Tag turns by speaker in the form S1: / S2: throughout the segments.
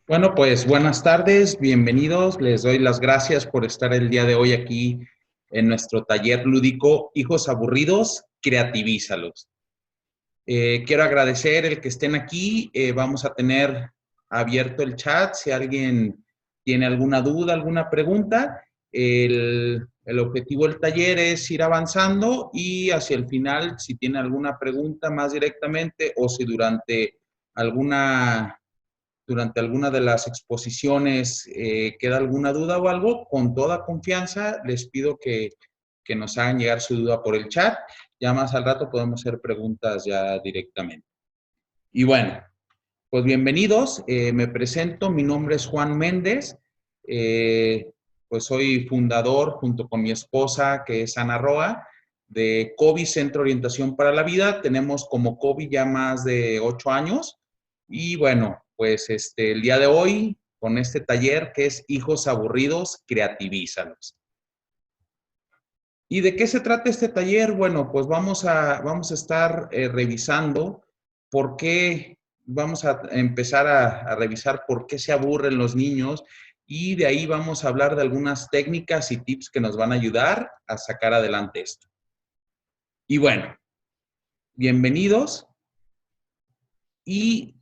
S1: Bueno, pues buenas tardes, bienvenidos. Les doy las gracias por estar el día de hoy aquí en nuestro taller lúdico Hijos Aburridos, Creativízalos. Quiero agradecer el que estén aquí. Vamos a tener abierto el chat si alguien tiene alguna duda, alguna pregunta. El objetivo del taller es ir avanzando y hacia el final, si tiene alguna pregunta más directamente o si durante alguna de las exposiciones queda alguna duda o algo, con toda confianza les pido que nos hagan llegar su duda por el chat. Ya más al rato podemos hacer preguntas ya directamente. Y bueno, pues bienvenidos. Me presento, mi nombre es Juan Méndez. Pues soy fundador junto con mi esposa, que es Ana Roa, de COBI Centro de Orientación para la Vida. Tenemos como COBI ya más de 8 años. Y bueno, pues el día de hoy, con este taller que es Hijos Aburridos, Creativízalos. ¿Y de qué se trata este taller? Bueno, pues vamos a estar revisando por qué, vamos a empezar a revisar por qué se aburren los niños y de ahí vamos a hablar de algunas técnicas y tips que nos van a ayudar a sacar adelante esto. Y bueno, bienvenidos y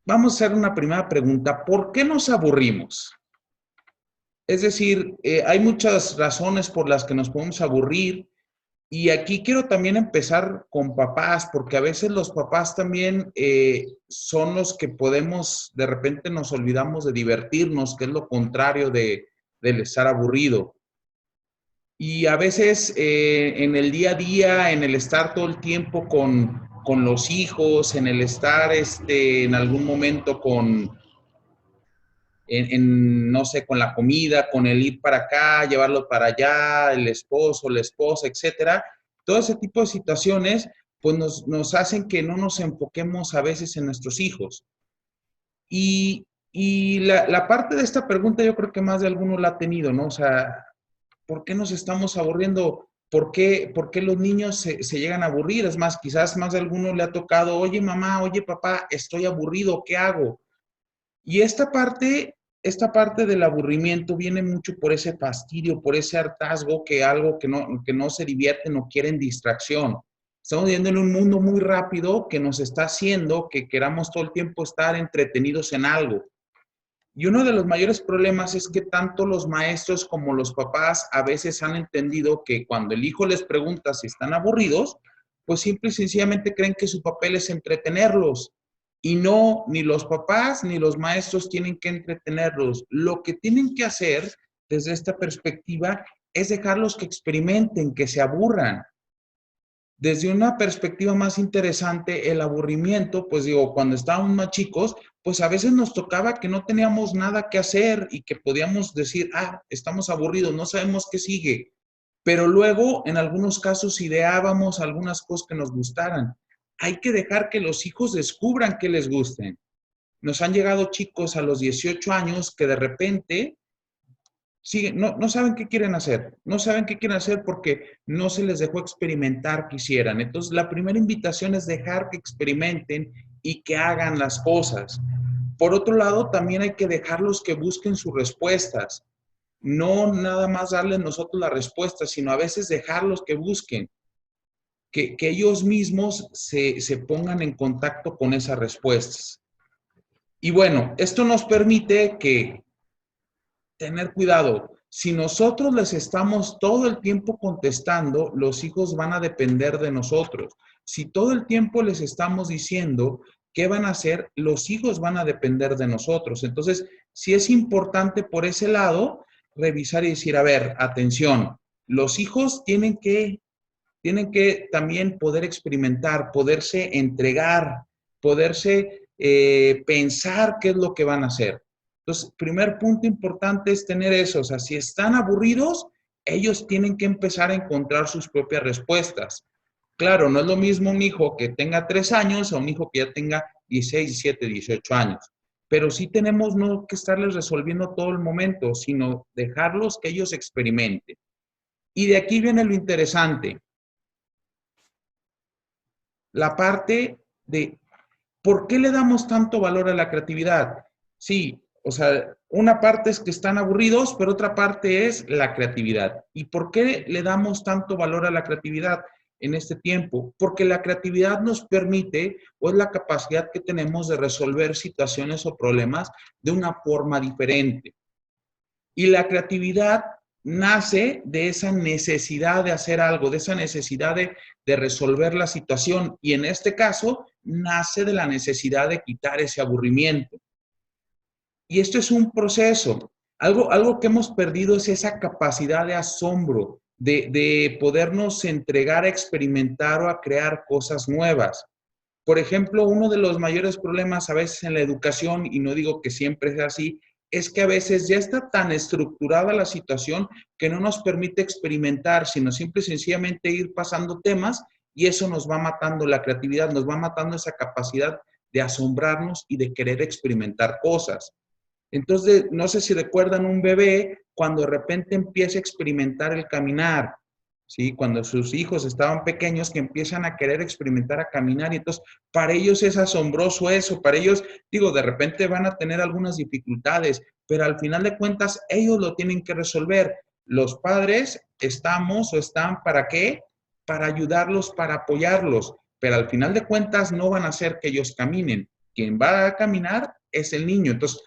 S1: vamos a hacer una primera pregunta. ¿Por qué nos aburrimos? Es decir, hay muchas razones por las que nos podemos aburrir. Y aquí quiero también empezar con papás, porque a veces los papás también son los que podemos, de repente nos olvidamos de divertirnos, que es lo contrario del estar aburrido. Y a veces en el día a día, en el estar todo el tiempo con los hijos, en el estar en algún momento no sé, con la comida, con el ir para acá, llevarlo para allá, el esposo, la esposa, etcétera. Todo ese tipo de situaciones, pues nos hacen que no nos enfoquemos a veces en nuestros hijos. Y la parte de esta pregunta yo creo que más de alguno la ha tenido, ¿no? O sea, ¿por qué nos estamos aburriendo? Por qué los niños se llegan a aburrir? Es más, quizás más de alguno le ha tocado, oye mamá, oye papá, estoy aburrido, ¿qué hago? Y esta parte del aburrimiento viene mucho por ese fastidio, por ese hartazgo que algo que no se divierte, no quieren distracción. Estamos viviendo en un mundo muy rápido que nos está haciendo que queramos todo el tiempo estar entretenidos en algo. Y uno de los mayores problemas es que tanto los maestros como los papás a veces han entendido que cuando el hijo les pregunta si están aburridos, pues simple y sencillamente creen que su papel es entretenerlos. Y no, ni los papás ni los maestros tienen que entretenerlos. Lo que tienen que hacer desde esta perspectiva es dejarlos que experimenten, que se aburran. Desde una perspectiva más interesante, el aburrimiento, pues digo, cuando estábamos más chicos, pues a veces nos tocaba que no teníamos nada que hacer y que podíamos decir, ah, estamos aburridos, no sabemos qué sigue. Pero luego, en algunos casos, ideábamos algunas cosas que nos gustaran. Hay que dejar que los hijos descubran qué les gusten. Nos han llegado chicos a los 18 años que de repente no saben qué quieren hacer, no saben qué quieren hacer porque no se les dejó experimentar quisieran. Entonces, la primera invitación es dejar que experimenten y que hagan las cosas. Por otro lado, también hay que dejarlos que busquen sus respuestas. No nada más darles nosotros la respuesta, sino a veces dejarlos que busquen, que ellos mismos se pongan en contacto con esas respuestas. Y bueno, esto nos permite que tener cuidado. Si nosotros les estamos todo el tiempo contestando, los hijos van a depender de nosotros. Si todo el tiempo les estamos diciendo qué van a hacer, los hijos van a depender de nosotros. Entonces, sí es importante por ese lado revisar y decir, a ver, atención, los hijos tienen que también poder experimentar, poderse entregar, poderse pensar qué es lo que van a hacer. Entonces, primer punto importante es tener eso. O sea, si están aburridos, ellos tienen que empezar a encontrar sus propias respuestas. Claro, no es lo mismo un hijo que tenga 3 años a un hijo que ya tenga 16, 17, 18 años. Pero sí tenemos no que estarles resolviendo todo el momento, sino dejarlos que ellos experimenten. Y de aquí viene lo interesante, la parte de ¿por qué le damos tanto valor a la creatividad? Sí, o sea, una parte es que están aburridos, pero otra parte es la creatividad. ¿Y por qué le damos tanto valor a la creatividad en este tiempo? Porque la creatividad nos permite, o es la capacidad que tenemos de resolver situaciones o problemas de una forma diferente. Y la creatividad nace de esa necesidad de hacer algo, de esa necesidad de resolver la situación. Y en este caso, nace de la necesidad de quitar ese aburrimiento. Y esto es un proceso. Algo que hemos perdido es esa capacidad de asombro, de podernos entregar a experimentar o a crear cosas nuevas. Por ejemplo, uno de los mayores problemas a veces en la educación, y no digo que siempre es así, es que a veces ya está tan estructurada la situación que no nos permite experimentar, sino simple y sencillamente ir pasando temas y eso nos va matando la creatividad, nos va matando esa capacidad de asombrarnos y de querer experimentar cosas. Entonces, no sé si recuerdan un bebé cuando de repente empieza a experimentar el caminar, ¿sí? Cuando sus hijos estaban pequeños que empiezan a querer experimentar a caminar y entonces para ellos es asombroso eso, para ellos, digo, de repente van a tener algunas dificultades, pero al final de cuentas ellos lo tienen que resolver. Los padres estamos o están para qué? Para ayudarlos, para apoyarlos, pero al final de cuentas no van a hacer que ellos caminen. Quien va a caminar es el niño. Entonces,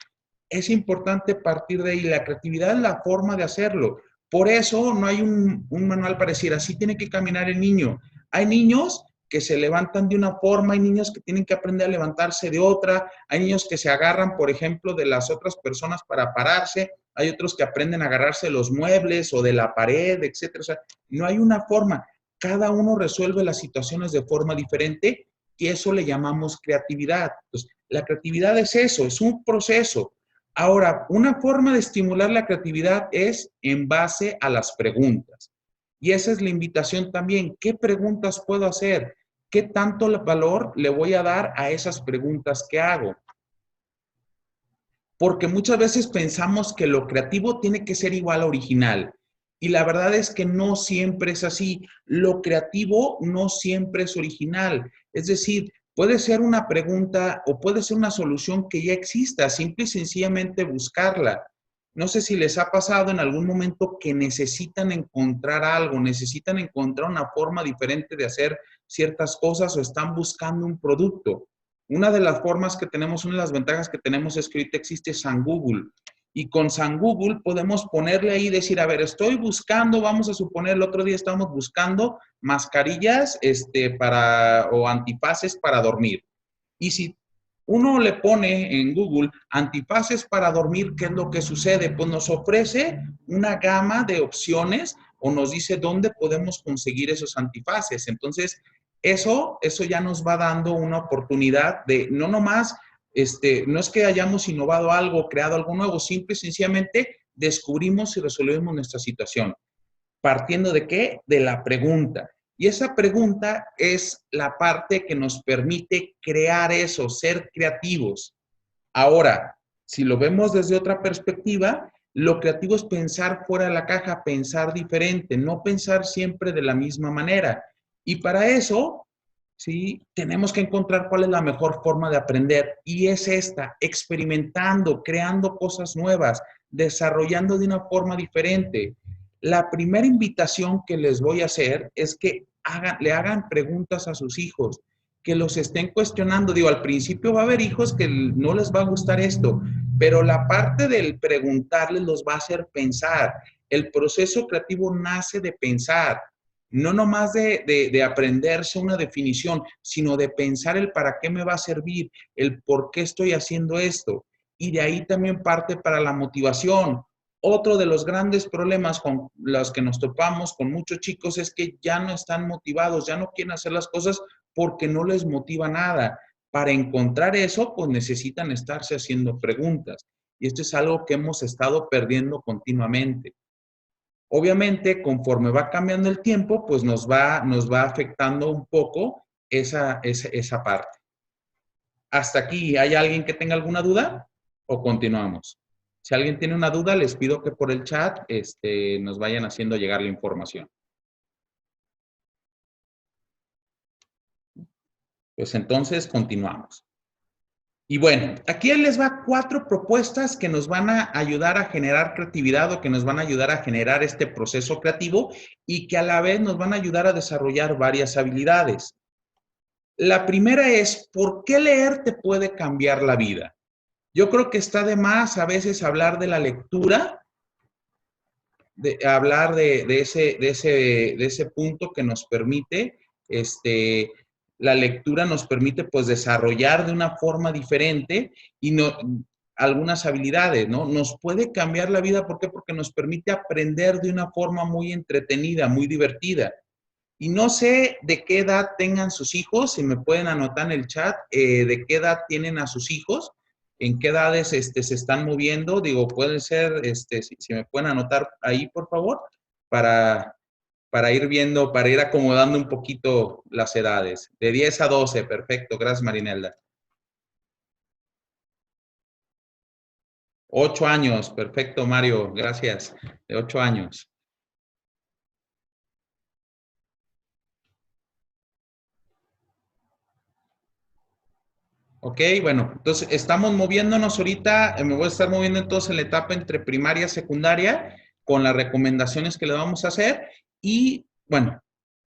S1: es importante partir de ahí. La creatividad es la forma de hacerlo. Por eso no hay un manual para decir, así tiene que caminar el niño. Hay niños que se levantan de una forma, hay niños que tienen que aprender a levantarse de otra, hay niños que se agarran, por ejemplo, de las otras personas para pararse, hay otros que aprenden a agarrarse de los muebles o de la pared, etcétera. O sea, no hay una forma. Cada uno resuelve las situaciones de forma diferente y eso le llamamos creatividad. Entonces, la creatividad es eso, es un proceso. Ahora, una forma de estimular la creatividad es en base a las preguntas. Y esa es la invitación también. ¿Qué preguntas puedo hacer? ¿Qué tanto valor le voy a dar a esas preguntas que hago? Porque muchas veces pensamos que lo creativo tiene que ser igual a original. Y la verdad es que no siempre es así. Lo creativo no siempre es original. Es decir, puede ser una pregunta o puede ser una solución que ya exista, simple y sencillamente buscarla. No sé si les ha pasado en algún momento que necesitan encontrar algo, necesitan encontrar una forma diferente de hacer ciertas cosas o están buscando un producto. Una de las formas que tenemos, una de las ventajas que tenemos es que ahorita existe San Google. Y con San Google podemos ponerle ahí y decir, a ver, estoy buscando, vamos a suponer, el otro día estábamos buscando mascarillas o antifaces para dormir. Y si uno le pone en Google antifaces para dormir, ¿qué es lo que sucede? Pues nos ofrece una gama de opciones o nos dice dónde podemos conseguir esos antifaces. Entonces, eso ya nos va dando una oportunidad de no nomás, no es que hayamos innovado algo, creado algo nuevo, simple y sencillamente descubrimos y resolvemos nuestra situación. ¿Partiendo de qué? De la pregunta. Y esa pregunta es la parte que nos permite crear eso, ser creativos. Ahora, si lo vemos desde otra perspectiva, lo creativo es pensar fuera de la caja, pensar diferente, no pensar siempre de la misma manera. Y para eso, sí, tenemos que encontrar cuál es la mejor forma de aprender. Y es esta, experimentando, creando cosas nuevas, desarrollando de una forma diferente. La primera invitación que les voy a hacer es que le hagan preguntas a sus hijos, que los estén cuestionando. Digo, al principio va a haber hijos que no les va a gustar esto, pero la parte del preguntarles los va a hacer pensar. El proceso creativo nace de pensar, no nomás de aprenderse una definición, sino de pensar el para qué me va a servir, el por qué estoy haciendo esto. Y de ahí también parte para la motivación. Otro de los grandes problemas con los que nos topamos con muchos chicos es que ya no están motivados, ya no quieren hacer las cosas porque no les motiva nada. Para encontrar eso, pues necesitan estarse haciendo preguntas. Y esto es algo que hemos estado perdiendo continuamente. Obviamente, conforme va cambiando el tiempo, pues nos va afectando un poco esa parte. Hasta aquí, ¿hay alguien que tenga alguna duda? ¿O continuamos? Si alguien tiene una duda, les pido que por el chat nos vayan haciendo llegar la información. Pues entonces continuamos. Y bueno, aquí les va 4 propuestas que nos van a ayudar a generar creatividad o que nos van a ayudar a generar este proceso creativo y que a la vez nos van a ayudar a desarrollar varias habilidades. La primera es, ¿por qué leer te puede cambiar la vida? Yo creo que está de más a veces hablar de la lectura, hablar de ese punto que nos permite, la lectura nos permite pues desarrollar de una forma diferente y no, algunas habilidades, ¿no? Nos puede cambiar la vida, ¿por qué? Porque nos permite aprender de una forma muy entretenida, muy divertida. Y no sé de qué edad tengan sus hijos, si me pueden anotar en el chat, de qué edad tienen a sus hijos, en qué edades se están moviendo. Digo, pueden ser, si me pueden anotar ahí, por favor, para, para ir viendo, para ir acomodando un poquito las edades. De 10 a 12, perfecto. Gracias, Marinelda. 8 años, perfecto, Mario, gracias. De 8 años. Ok, bueno, entonces estamos moviéndonos ahorita, me voy a estar moviendo entonces en la etapa entre primaria y secundaria con las recomendaciones que le vamos a hacer y bueno,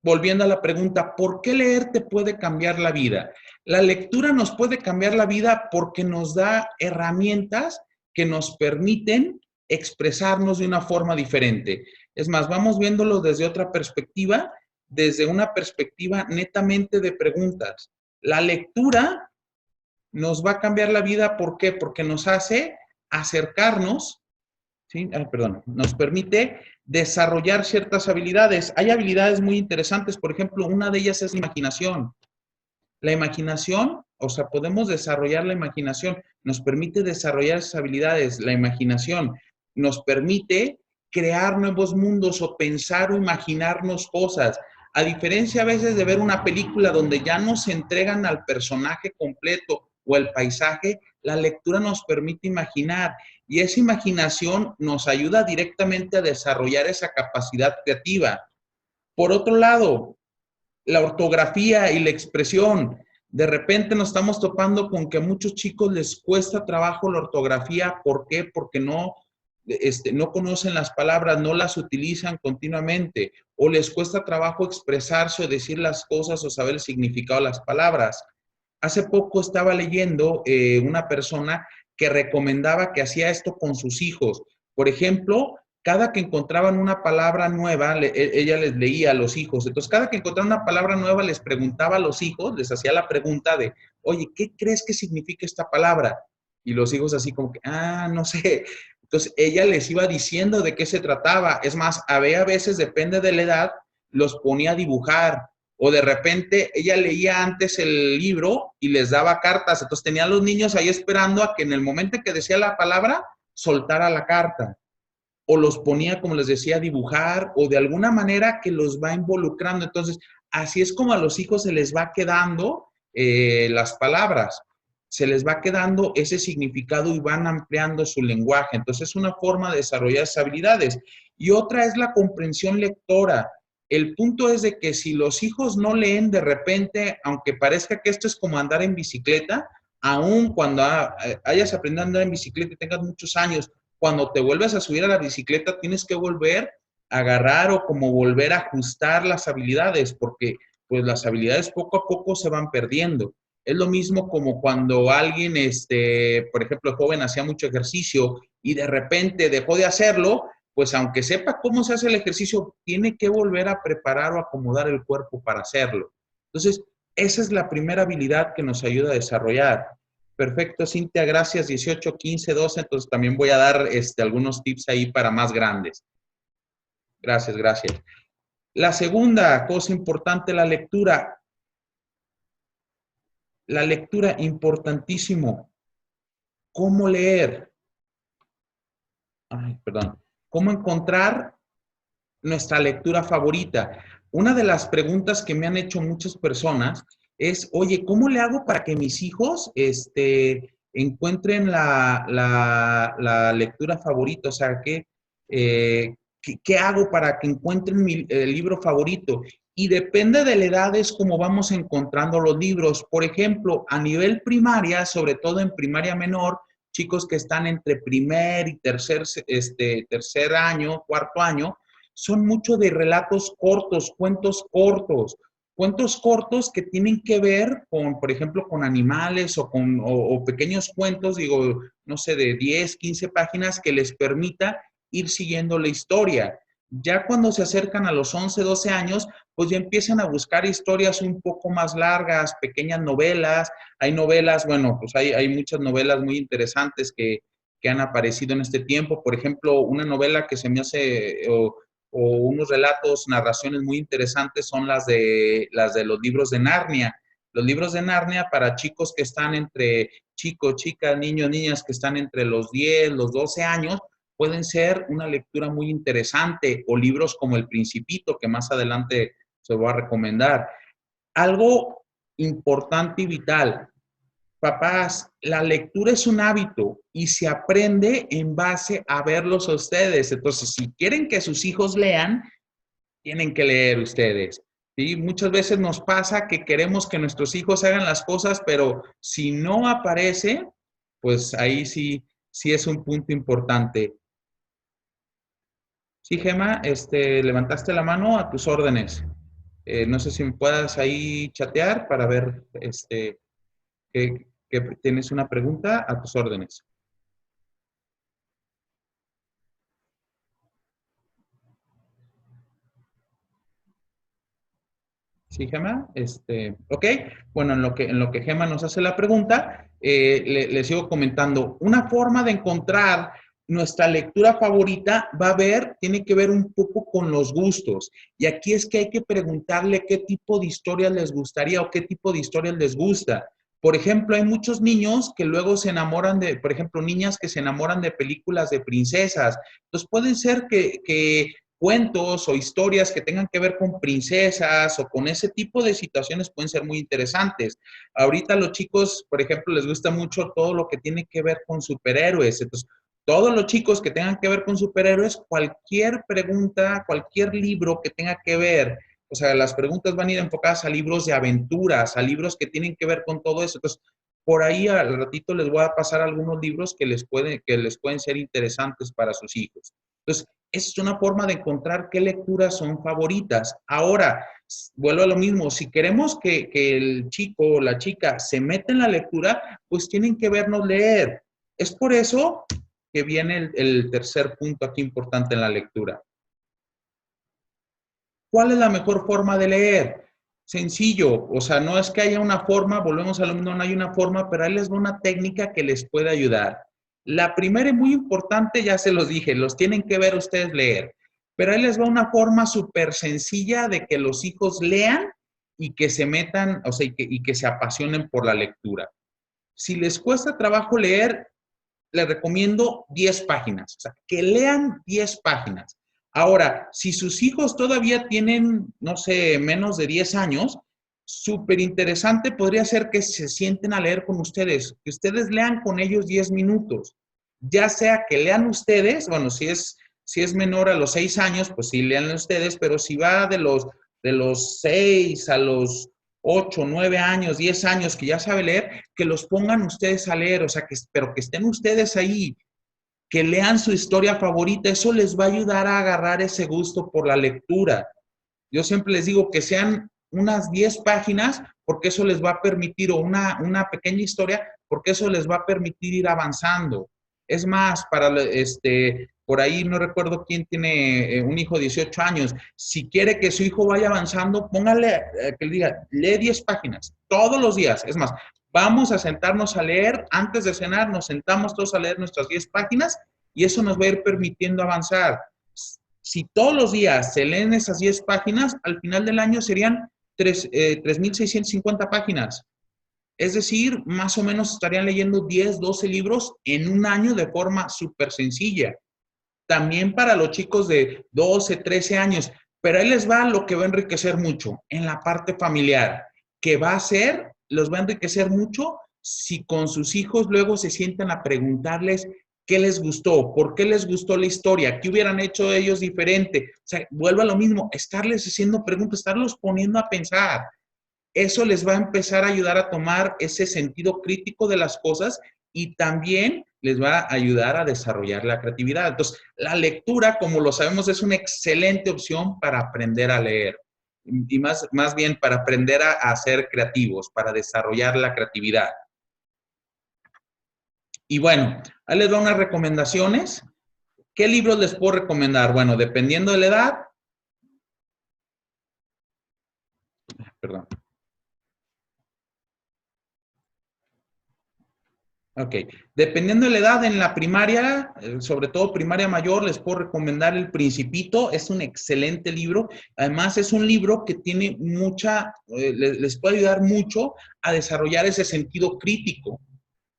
S1: volviendo a la pregunta, ¿por qué leer te puede cambiar la vida? La lectura nos puede cambiar la vida porque nos da herramientas que nos permiten expresarnos de una forma diferente. Es más, vamos viéndolo desde otra perspectiva, desde una perspectiva netamente de preguntas. La lectura nos va a cambiar la vida, ¿por qué? Porque nos hace acercarnos, ¿sí? Perdón, nos permite desarrollar ciertas habilidades. Hay habilidades muy interesantes, por ejemplo, una de ellas es la imaginación. La imaginación, o sea, podemos desarrollar la imaginación, nos permite desarrollar esas habilidades. La imaginación nos permite crear nuevos mundos o pensar o imaginarnos cosas. A diferencia a veces de ver una película donde ya nos entregan al personaje completo o el paisaje, la lectura nos permite imaginar y esa imaginación nos ayuda directamente a desarrollar esa capacidad creativa. Por otro lado, la ortografía y la expresión. De repente nos estamos topando con que a muchos chicos les cuesta trabajo la ortografía. ¿Por qué? Porque no conocen las palabras, no las utilizan continuamente, o les cuesta trabajo expresarse o decir las cosas o saber el significado de las palabras. Hace poco estaba leyendo una persona que recomendaba que hacía esto con sus hijos. Por ejemplo, cada que encontraban una palabra nueva, ella les leía a los hijos. Entonces, cada que encontraban una palabra nueva, les preguntaba a los hijos, les hacía la pregunta de, oye, ¿qué crees que significa esta palabra? Y los hijos así como que, no sé. Entonces, ella les iba diciendo de qué se trataba. Es más, había veces, depende de la edad, los ponía a dibujar o de repente ella leía antes el libro y les daba cartas. Entonces tenían los niños ahí esperando a que en el momento en que decía la palabra, soltara la carta. O los ponía, como les decía, a dibujar o de alguna manera que los va involucrando. Entonces, así es como a los hijos se les va quedando las palabras. Se les va quedando ese significado y van ampliando su lenguaje. Entonces, es una forma de desarrollar esas habilidades. Y otra es la comprensión lectora. El punto es de que si los hijos no leen de repente, aunque parezca que esto es como andar en bicicleta, aún cuando hayas aprendido a andar en bicicleta y tengas muchos años, cuando te vuelves a subir a la bicicleta tienes que volver a agarrar o como volver a ajustar las habilidades, porque pues las habilidades poco a poco se van perdiendo. Es lo mismo como cuando alguien, por ejemplo, joven hacía mucho ejercicio y de repente dejó de hacerlo, pues aunque sepa cómo se hace el ejercicio, tiene que volver a preparar o acomodar el cuerpo para hacerlo. Entonces, esa es la primera habilidad que nos ayuda a desarrollar. Perfecto, Cintia, gracias. 18, 15, 12. Entonces también voy a dar algunos tips ahí para más grandes. Gracias, gracias. La segunda cosa importante, la lectura. La lectura, importantísimo. ¿Cómo leer? Ay, perdón. ¿Cómo encontrar nuestra lectura favorita? Una de las preguntas que me han hecho muchas personas es, oye, ¿cómo le hago para que mis hijos encuentren la lectura favorita? O sea, ¿qué hago para que encuentren el libro favorito? Y depende de la edad es como vamos encontrando los libros. Por ejemplo, a nivel primaria, sobre todo en primaria menor, chicos que están entre primer y tercer año, cuarto año, son mucho de relatos cortos, cuentos cortos que tienen que ver con, por ejemplo, con animales o pequeños cuentos, digo, no sé, de 10, 15 páginas que les permita ir siguiendo la historia. Ya cuando se acercan a los 11, 12 años, pues ya empiezan a buscar historias un poco más largas, pequeñas novelas. Hay novelas, bueno, pues hay muchas novelas muy interesantes que han aparecido en este tiempo. Por ejemplo, una novela que se me hace, o unos relatos, narraciones muy interesantes son las de los libros de Narnia. Los libros de Narnia para chicos que están entre, chicos, chicas, niños, niñas que están entre los 10, los 12 años, pueden ser una lectura muy interesante, o libros como El Principito, que más adelante se va a recomendar. Algo importante y vital, papás, la lectura es un hábito y se aprende en base a verlos a ustedes. Entonces, si quieren que sus hijos lean, tienen que leer ustedes. ¿Sí? Muchas veces nos pasa que queremos que nuestros hijos hagan las cosas, pero si no aparece, pues ahí sí, sí es un punto importante. Sí, Gema, levantaste la mano a tus órdenes. No sé si me puedas ahí chatear para ver que tienes una pregunta a tus órdenes. Sí, Gema, ok. Bueno, en lo que Gema nos hace la pregunta, le sigo comentando. Una forma de encontrar nuestra lectura favorita tiene que ver un poco con los gustos. Y aquí es que hay que preguntarle qué tipo de historias les gustaría o qué tipo de historias les gusta. Por ejemplo, hay muchos niños que luego se enamoran por ejemplo, niñas que se enamoran de películas de princesas. Entonces, pueden ser que cuentos o historias que tengan que ver con princesas o con ese tipo de situaciones pueden ser muy interesantes. Ahorita a los chicos, por ejemplo, les gusta mucho todo lo que tiene que ver con superhéroes. Entonces, todos los chicos que tengan que ver con superhéroes, cualquier pregunta, cualquier libro que tenga que ver, o sea, las preguntas van a ir enfocadas a libros de aventuras, a libros que tienen que ver con todo eso. Entonces, por ahí al ratito les voy a pasar algunos libros que les pueden ser interesantes para sus hijos. Entonces, esa es una forma de encontrar qué lecturas son favoritas. Ahora, vuelvo a lo mismo, si queremos que el chico o la chica se meta en la lectura, pues tienen que vernos leer. Es por eso que viene el tercer punto aquí importante en la lectura. ¿Cuál es la mejor forma de leer? Sencillo, o sea, no es que haya una forma, volvemos a lo mismo, no hay una forma, pero ahí les va una técnica que les puede ayudar. La primera y muy importante, ya se los dije, los tienen que ver ustedes leer, pero ahí les va una forma súper sencilla de que los hijos lean y que se metan, o sea, y que se apasionen por la lectura. Si les cuesta trabajo leer, les recomiendo 10 páginas, o sea, que lean 10 páginas. Ahora, si sus hijos todavía tienen, no sé, menos de 10 años, súper interesante podría ser que se sienten a leer con ustedes, que ustedes lean con ellos 10 minutos, ya sea que lean ustedes, bueno, si es menor a los 6 años, pues sí, lean ustedes, pero si va de los 6 a los 8, 9 años, 10 años, que ya sabe leer, que los pongan ustedes a leer, o sea, pero que estén ustedes ahí, que lean su historia favorita, eso les va a ayudar a agarrar ese gusto por la lectura. Yo siempre les digo que sean unas 10 páginas, porque eso les va a permitir, o una pequeña historia, porque eso les va a permitir ir avanzando. Es más, por ahí no recuerdo quién tiene un hijo de 18 años. Si quiere que su hijo vaya avanzando, póngale que le diga, lee 10 páginas todos los días. Es más, vamos a sentarnos a leer, antes de cenar, nos sentamos todos a leer nuestras 10 páginas y eso nos va a ir permitiendo avanzar. Si todos los días se leen esas 10 páginas, al final del año serían 3.650 páginas. Es decir, más o menos estarían leyendo 10, 12 libros en un año de forma súper sencilla. También para los chicos de 12, 13 años. Pero ahí les va lo que va a enriquecer mucho en la parte familiar, que los va a enriquecer mucho si con sus hijos luego se sientan a preguntarles ¿Qué les gustó? ¿Por qué les gustó la historia? ¿Qué hubieran hecho ellos diferente? O sea, vuelvo a lo mismo, estarles haciendo preguntas, estarlos poniendo a pensar. Eso les va a empezar a ayudar a tomar ese sentido crítico de las cosas y también les va a ayudar a desarrollar la creatividad. Entonces, la lectura, como lo sabemos, es una excelente opción para aprender a leer y más bien para aprender a ser creativos, para desarrollar la creatividad. Y bueno, ahí les doy unas recomendaciones. ¿Qué libros les puedo recomendar? Bueno, dependiendo de la edad, perdón. Ok, dependiendo de la edad en la primaria, sobre todo primaria mayor, les puedo recomendar El Principito, es un excelente libro, además es un libro que tiene les puede ayudar mucho a desarrollar ese sentido crítico.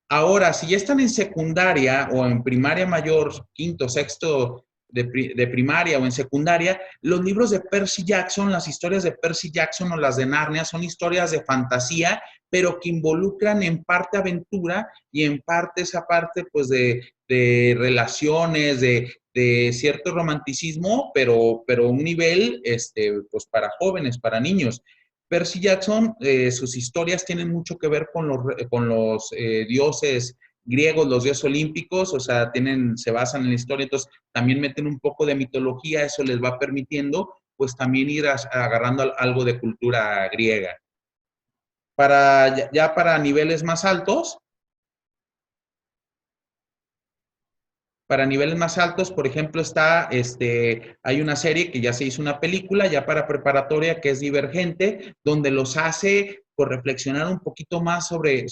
S1: Ahora, si ya están en secundaria o en primaria mayor, quinto, sexto de primaria o en secundaria, los libros de Percy Jackson, las historias de Percy Jackson o las de Narnia son historias de fantasía, pero que involucran en parte aventura y en parte esa parte pues de relaciones, de cierto romanticismo, pero un nivel pues para jóvenes, para niños. Percy Jackson, sus historias tienen mucho que ver con los dioses griegos, los dioses olímpicos, o sea, se basan en la historia, entonces también meten un poco de mitología, eso les va permitiendo pues también ir agarrando algo de cultura griega. Ya para niveles más altos, por ejemplo, hay una serie que ya se hizo una película, ya para preparatoria, que es Divergente, donde los hace por reflexionar un poquito más sobre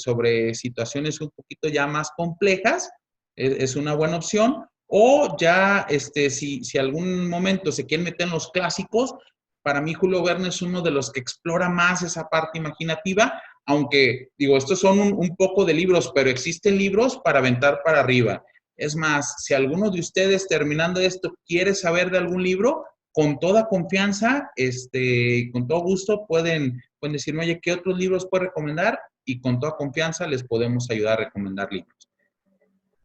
S1: situaciones un poquito ya más complejas. Es una buena opción. O ya, si algún momento se quieren meter en los clásicos, para mí Julio Verne es uno de los que explora más esa parte imaginativa, aunque, digo, estos son un poco de libros, pero existen libros para aventar para arriba. Es más, si alguno de ustedes terminando esto quiere saber de algún libro, con toda confianza, con todo gusto, pueden decirme, oye, ¿qué otros libros puedo recomendar? Y con toda confianza les podemos ayudar a recomendar libros.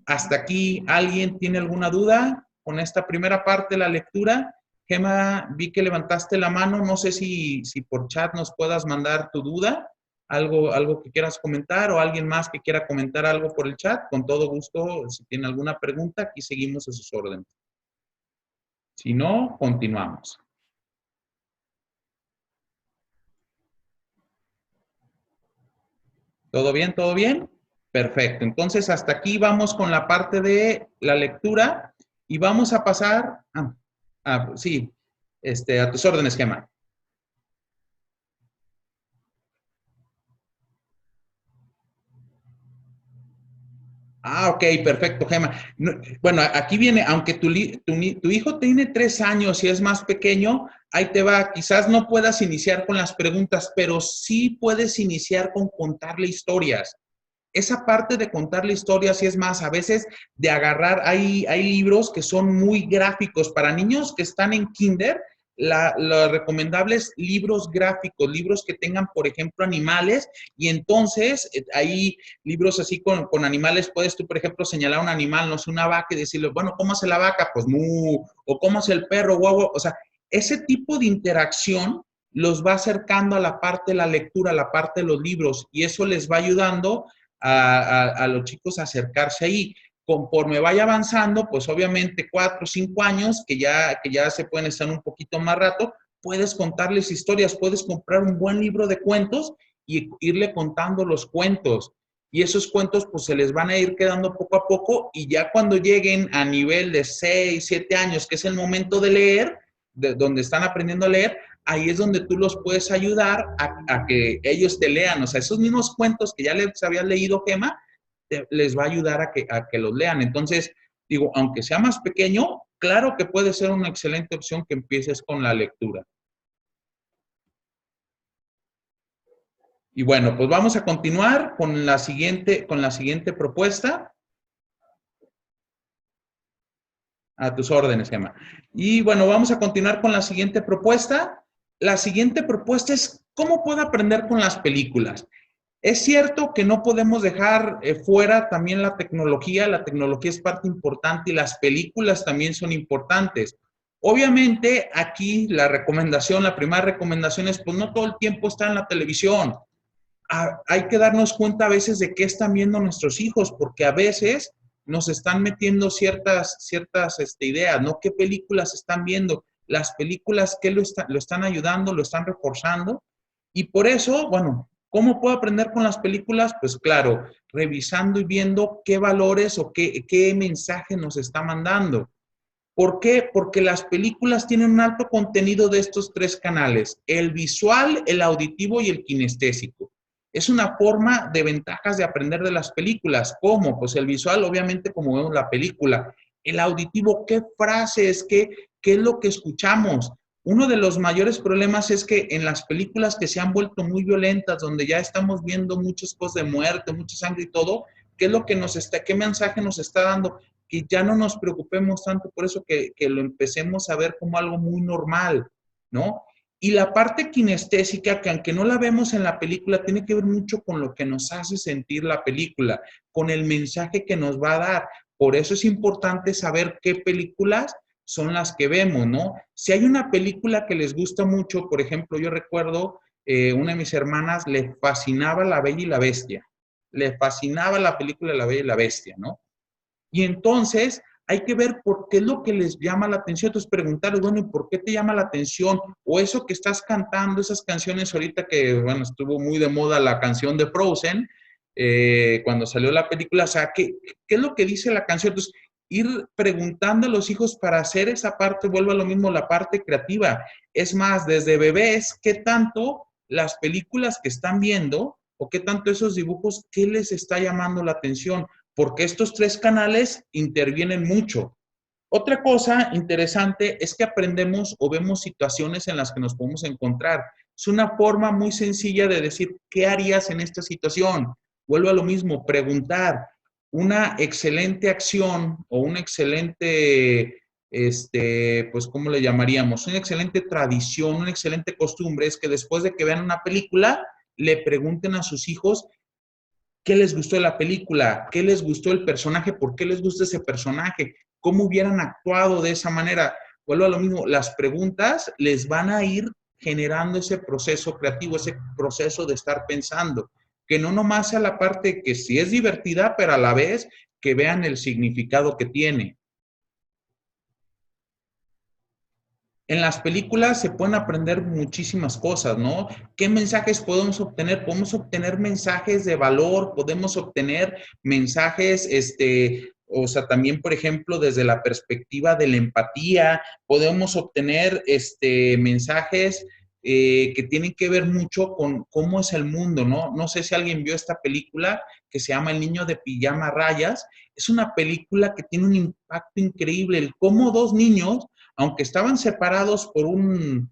S1: Hasta aquí, ¿alguien tiene alguna duda con esta primera parte de la lectura? Gema, vi que levantaste la mano, no sé si por chat nos puedas mandar tu duda, algo que quieras comentar o alguien más que quiera comentar algo por el chat, con todo gusto, si tiene alguna pregunta, aquí seguimos a sus órdenes. Si no, continuamos. ¿Todo bien? ¿Todo bien? Perfecto. Entonces, hasta aquí vamos con la parte de la lectura y vamos a pasar, sí, a tus órdenes, Gemma. Ok, perfecto, Gema. Bueno, aquí viene, aunque tu hijo tiene 3 años y es más pequeño, ahí te va, quizás no puedas iniciar con las preguntas, pero sí puedes iniciar con contarle historias. Esa parte de contarle historias, y es más, a veces de agarrar, hay libros que son muy gráficos para niños que están en kinder, lo recomendable es libros gráficos, libros que tengan, por ejemplo, animales, y entonces hay libros así con animales, puedes tú, por ejemplo, señalar un animal, no sé, una vaca, y decirle, bueno, ¿cómo hace la vaca? Pues mu, o ¿cómo hace el perro? Guau, o sea, ese tipo de interacción los va acercando a la parte de la lectura, a la parte de los libros, y eso les va ayudando a los chicos a acercarse ahí. Conforme vaya avanzando, pues obviamente 4 o 5 años, que ya se pueden estar un poquito más rato, puedes contarles historias, puedes comprar un buen libro de cuentos y irle contando los cuentos. Y esos cuentos pues se les van a ir quedando poco a poco y ya cuando lleguen a nivel de 6, 7 años, que es el momento de leer, donde están aprendiendo a leer, ahí es donde tú los puedes ayudar a que ellos te lean. O sea, esos mismos cuentos que ya les habías leído, Gema, les va a ayudar a que los lean. Entonces, digo, aunque sea más pequeño, claro que puede ser una excelente opción que empieces con la lectura. Y bueno, pues vamos a continuar con la siguiente propuesta. A tus órdenes, Gemma. Y bueno, vamos a continuar con la siguiente propuesta. La siguiente propuesta es cómo puedo aprender con las películas. Es cierto que no podemos dejar fuera también la tecnología es parte importante y las películas también son importantes. Obviamente aquí la recomendación, la primera recomendación es pues no todo el tiempo está en la televisión. Hay que darnos cuenta a veces de qué están viendo nuestros hijos, porque a veces nos están metiendo ciertas ideas, ¿no? ¿Qué películas están viendo? Las películas, ¿qué lo están ayudando, lo están reforzando? Y por eso, bueno, ¿cómo puedo aprender con las películas? Pues claro, revisando y viendo qué valores o qué mensaje nos está mandando. ¿Por qué? Porque las películas tienen un alto contenido de estos tres canales, el visual, el auditivo y el kinestésico. Es una forma de ventajas de aprender de las películas. ¿Cómo? Pues el visual, obviamente, como vemos la película. El auditivo, ¿qué frases, qué es lo que escuchamos? Uno de los mayores problemas es que en las películas que se han vuelto muy violentas, donde ya estamos viendo muchas cosas de muerte, mucha sangre y todo, ¿qué es lo que qué mensaje nos está dando? Que ya no nos preocupemos tanto por eso, que lo empecemos a ver como algo muy normal, ¿no? Y la parte kinestésica, que aunque no la vemos en la película, tiene que ver mucho con lo que nos hace sentir la película, con el mensaje que nos va a dar. Por eso es importante saber qué películas son las que vemos, ¿no? Si hay una película que les gusta mucho, por ejemplo, yo recuerdo una de mis hermanas le fascinaba La Bella y la Bestia. Le fascinaba la película La Bella y la Bestia, ¿no? Y entonces hay que ver por qué es lo que les llama la atención. Entonces preguntarles, bueno, ¿y por qué te llama la atención? O eso que estás cantando, esas canciones ahorita que, bueno, estuvo muy de moda la canción de Frozen, cuando salió la película, o sea, ¿qué es lo que dice la canción? Entonces, ir preguntando a los hijos para hacer esa parte, vuelvo a lo mismo, la parte creativa. Es más, desde bebés, ¿qué tanto las películas que están viendo o qué tanto esos dibujos, qué les está llamando la atención? Porque estos tres canales intervienen mucho. Otra cosa interesante es que aprendemos o vemos situaciones en las que nos podemos encontrar. Es una forma muy sencilla de decir, ¿qué harías en esta situación? Vuelvo a lo mismo, preguntar. Una excelente acción o una excelente, pues, ¿cómo le llamaríamos? Una excelente tradición, una excelente costumbre es que después de que vean una película, le pregunten a sus hijos qué les gustó de la película, qué les gustó el personaje, por qué les gusta ese personaje, cómo hubieran actuado de esa manera. Vuelvo a lo mismo, las preguntas les van a ir generando ese proceso creativo, ese proceso de estar pensando, que no nomás sea la parte que sí es divertida, pero a la vez que vean el significado que tiene. En las películas se pueden aprender muchísimas cosas, ¿no? ¿Qué mensajes podemos obtener? Podemos obtener mensajes de valor, podemos obtener mensajes, o sea, también, por ejemplo, desde la perspectiva de la empatía, podemos obtener, mensajes que tienen que ver mucho con cómo es el mundo, ¿no? No sé si alguien vio esta película que se llama El niño de pijama rayas. Es una película que tiene un impacto increíble, el cómo dos niños aunque estaban separados por un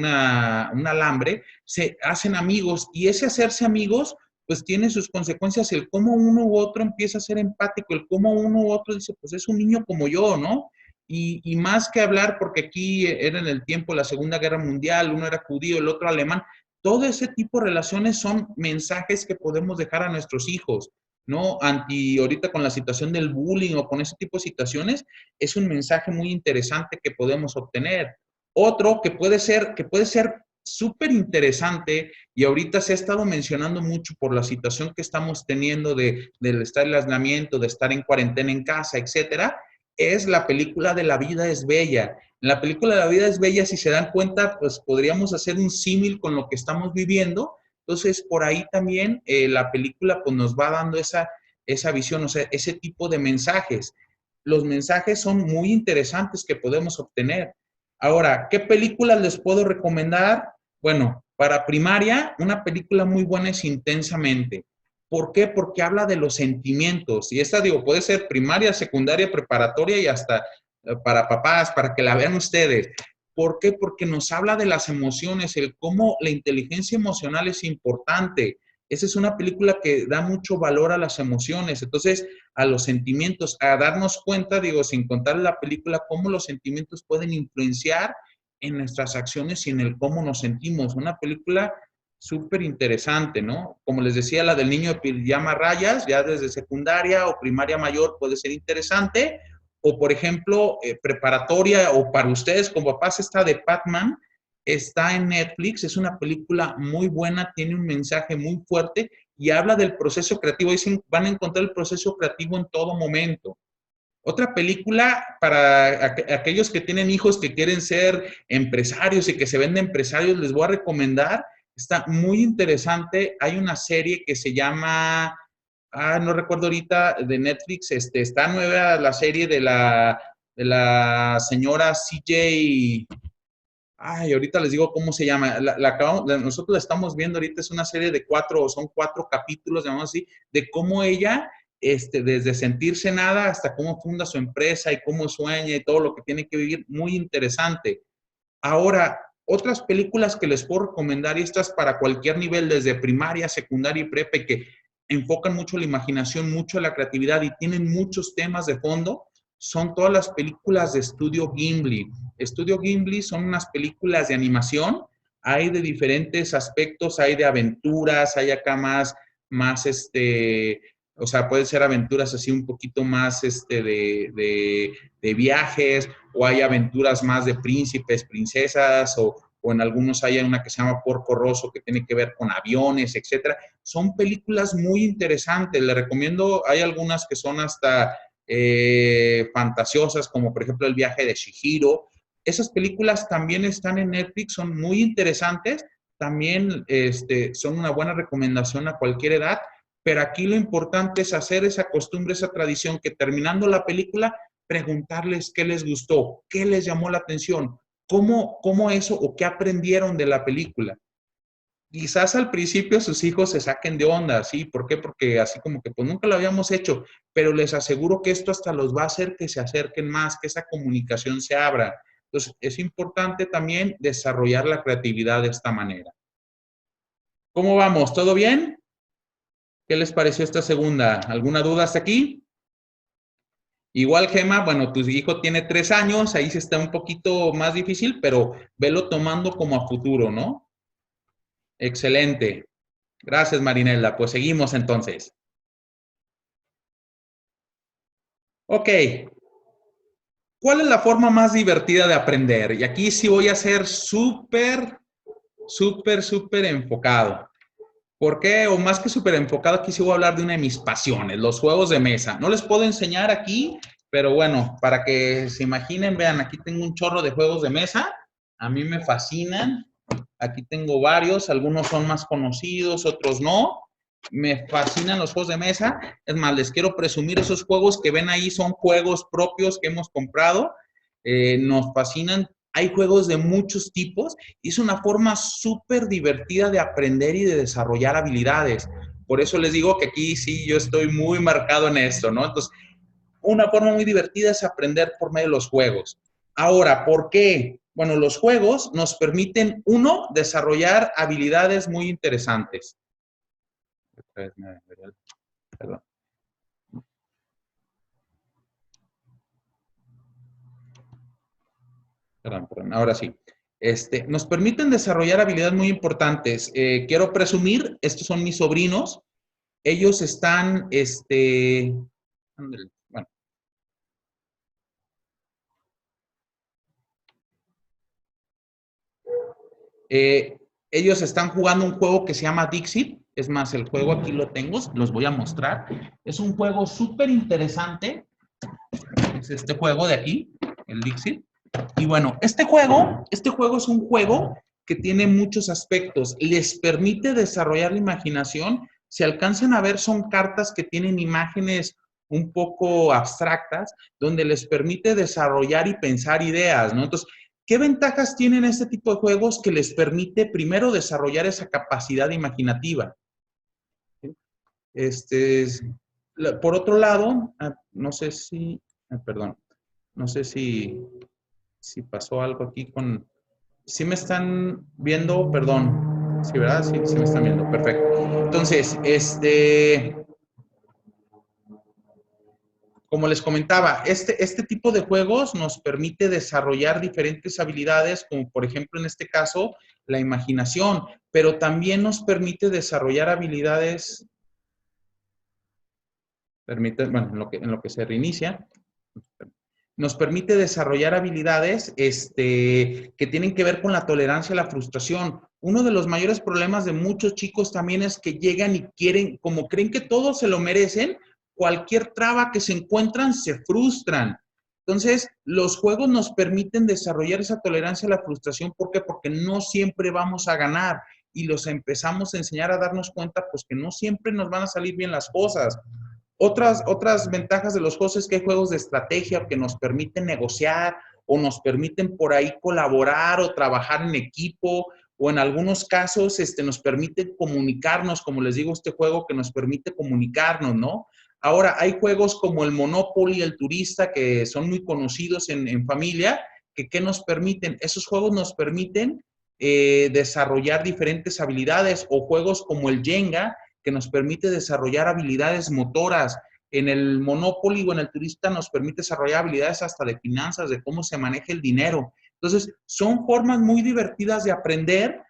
S1: alambre, se hacen amigos y ese hacerse amigos, pues tiene sus consecuencias, el cómo uno u otro empieza a ser empático, el cómo uno u otro dice, pues es un niño como yo, ¿no? Y más que hablar, porque aquí era en el tiempo de la Segunda Guerra Mundial, uno era judío, el otro alemán, todo ese tipo de relaciones son mensajes que podemos dejar a nuestros hijos, ¿no? Ahorita con la situación del bullying o con ese tipo de situaciones, es un mensaje muy interesante que podemos obtener. Otro que puede ser súper interesante y ahorita se ha estado mencionando mucho por la situación que estamos teniendo del estar en aislamiento, de estar en cuarentena en casa, etcétera, es la película de La vida es bella. En la película de La vida es bella, si se dan cuenta, pues podríamos hacer un símil con lo que estamos viviendo. Entonces, por ahí también la película pues, nos va dando esa visión, o sea, ese tipo de mensajes. Los mensajes son muy interesantes que podemos obtener. Ahora, ¿qué películas les puedo recomendar? Bueno, para primaria, una película muy buena es Intensamente. ¿Por qué? Porque habla de los sentimientos. Y esta, digo, puede ser primaria, secundaria, preparatoria y hasta para papás, para que la vean ustedes. ¿Por qué? Porque nos habla de las emociones, el cómo la inteligencia emocional es importante. Esa es una película que da mucho valor a las emociones, entonces a los sentimientos, a darnos cuenta, digo, sin contar la película, cómo los sentimientos pueden influenciar en nuestras acciones y en el cómo nos sentimos. Una película súper interesante, ¿no? Como les decía, la del niño de pijama rayas, ya desde secundaria o primaria mayor puede ser interesante. O, por ejemplo, preparatoria o para ustedes como papás, esta de Pac-Man está en Netflix, es una película muy buena, tiene un mensaje muy fuerte y habla del proceso creativo. Dicen, van a encontrar el proceso creativo en todo momento. Otra película para aquellos que tienen hijos que quieren ser empresarios y que se ven de empresarios, les voy a recomendar. Está muy interesante. Hay una serie que se llama, no recuerdo ahorita, de Netflix. Está nueva la serie de la señora CJ. Ay, ahorita les digo cómo se llama. Nosotros la estamos viendo ahorita, es una serie de son 4 capítulos, digamos así, de cómo ella, desde sentirse nada hasta cómo funda su empresa y cómo sueña y todo lo que tiene que vivir, muy interesante. Ahora, otras películas que les puedo recomendar, y estas para cualquier nivel, desde primaria, secundaria y prepa, que enfocan mucho la imaginación, mucho la creatividad y tienen muchos temas de fondo, son todas las películas de Estudio Ghibli. Estudio Ghibli son unas películas de animación, hay de diferentes aspectos, hay de aventuras, hay acá más o sea, pueden ser aventuras así un poquito más de viajes, o hay aventuras más de príncipes, princesas, o en algunos hay una que se llama Porco Rosso, que tiene que ver con aviones, etcétera. Son películas muy interesantes, les recomiendo, hay algunas que son hasta fantasiosas, como por ejemplo El viaje de Chihiro. Esas películas también están en Netflix, son muy interesantes, también son una buena recomendación a cualquier edad, pero aquí lo importante es hacer esa costumbre, esa tradición, que terminando la película, preguntarles qué les gustó, qué les llamó la atención, cómo eso o qué aprendieron de la película. Quizás al principio sus hijos se saquen de onda, ¿sí? ¿Por qué? Porque así como que pues nunca lo habíamos hecho, pero les aseguro que esto hasta los va a hacer que se acerquen más, que esa comunicación se abra. Entonces, es importante también desarrollar la creatividad de esta manera. ¿Cómo vamos? ¿Todo bien? ¿Qué les pareció esta segunda? ¿Alguna duda hasta aquí? Igual, Gema, bueno, tu hijo tiene 3 años, ahí sí está un poquito más difícil, pero velo tomando como a futuro, ¿no? Excelente. Gracias, Marinela. Pues seguimos entonces. Ok. ¿Cuál es la forma más divertida de aprender? Y aquí sí voy a ser súper enfocado. ¿Por qué? O más que súper enfocado, aquí sí voy a hablar de una de mis pasiones, los juegos de mesa. No les puedo enseñar aquí, pero bueno, para que se imaginen, vean, aquí tengo un chorro de juegos de mesa. A mí me fascinan. Aquí tengo varios, algunos son más conocidos, otros no. Me fascinan los juegos de mesa. Es más, les quiero presumir esos juegos que ven ahí, son juegos propios que hemos comprado. Nos fascinan. Hay juegos de muchos tipos y es una forma súper divertida de aprender y de desarrollar habilidades. Por eso les digo que aquí sí yo estoy muy marcado en esto, ¿no? Entonces, una forma muy divertida es aprender por medio de los juegos. Ahora, ¿por qué? Bueno, los juegos nos permiten, uno, desarrollar habilidades muy interesantes. Perdón. Perdón, ahora sí. Nos permiten desarrollar habilidades muy importantes. Quiero presumir, estos son mis sobrinos. Ellos están, bueno, Eh, ellos están jugando un juego que se llama Dixit. Es más, el juego aquí lo tengo, los voy a mostrar. Es un juego súper interesante. Es este juego de aquí, el Dixit. Y bueno, este juego es un juego que tiene muchos aspectos. Les permite desarrollar la imaginación. Si alcanzan a ver, son cartas que tienen imágenes un poco abstractas, donde les permite desarrollar y pensar ideas, ¿no? Entonces, ¿qué ventajas tienen este tipo de juegos que les permite primero desarrollar esa capacidad imaginativa? Este, por otro lado, no sé si, perdón, no sé si pasó algo aquí con, si me están viendo, perdón, sí, ¿verdad? Sí, sí me están viendo, perfecto. Entonces, como les comentaba, este tipo de juegos nos permite desarrollar diferentes habilidades, como por ejemplo en este caso, la imaginación, pero también nos permite desarrollar habilidades, bueno, en lo que se reinicia, nos permite desarrollar habilidades que tienen que ver con la tolerancia a la frustración. Uno de los mayores problemas de muchos chicos también es que llegan y quieren, como creen que todos se lo merecen, cualquier traba que se encuentran se frustran. Entonces, los juegos nos permiten desarrollar esa tolerancia a la frustración. ¿Por qué? Porque no siempre vamos a ganar y los empezamos a enseñar a darnos cuenta, pues que no siempre nos van a salir bien las cosas. Otras ventajas de los juegos es que hay juegos de estrategia que nos permiten negociar o nos permiten por ahí colaborar o trabajar en equipo, o en algunos casos nos permite comunicarnos, como les digo, este juego que nos permite comunicarnos, ¿no? Ahora, hay juegos como el Monopoly, el Turista, que son muy conocidos en familia, que ¿qué nos permiten? Esos juegos nos permiten desarrollar diferentes habilidades, o juegos como el Jenga, que nos permite desarrollar habilidades motoras. En el Monopoly o en el Turista nos permite desarrollar habilidades hasta de finanzas, de cómo se maneja el dinero. Entonces, son formas muy divertidas de aprender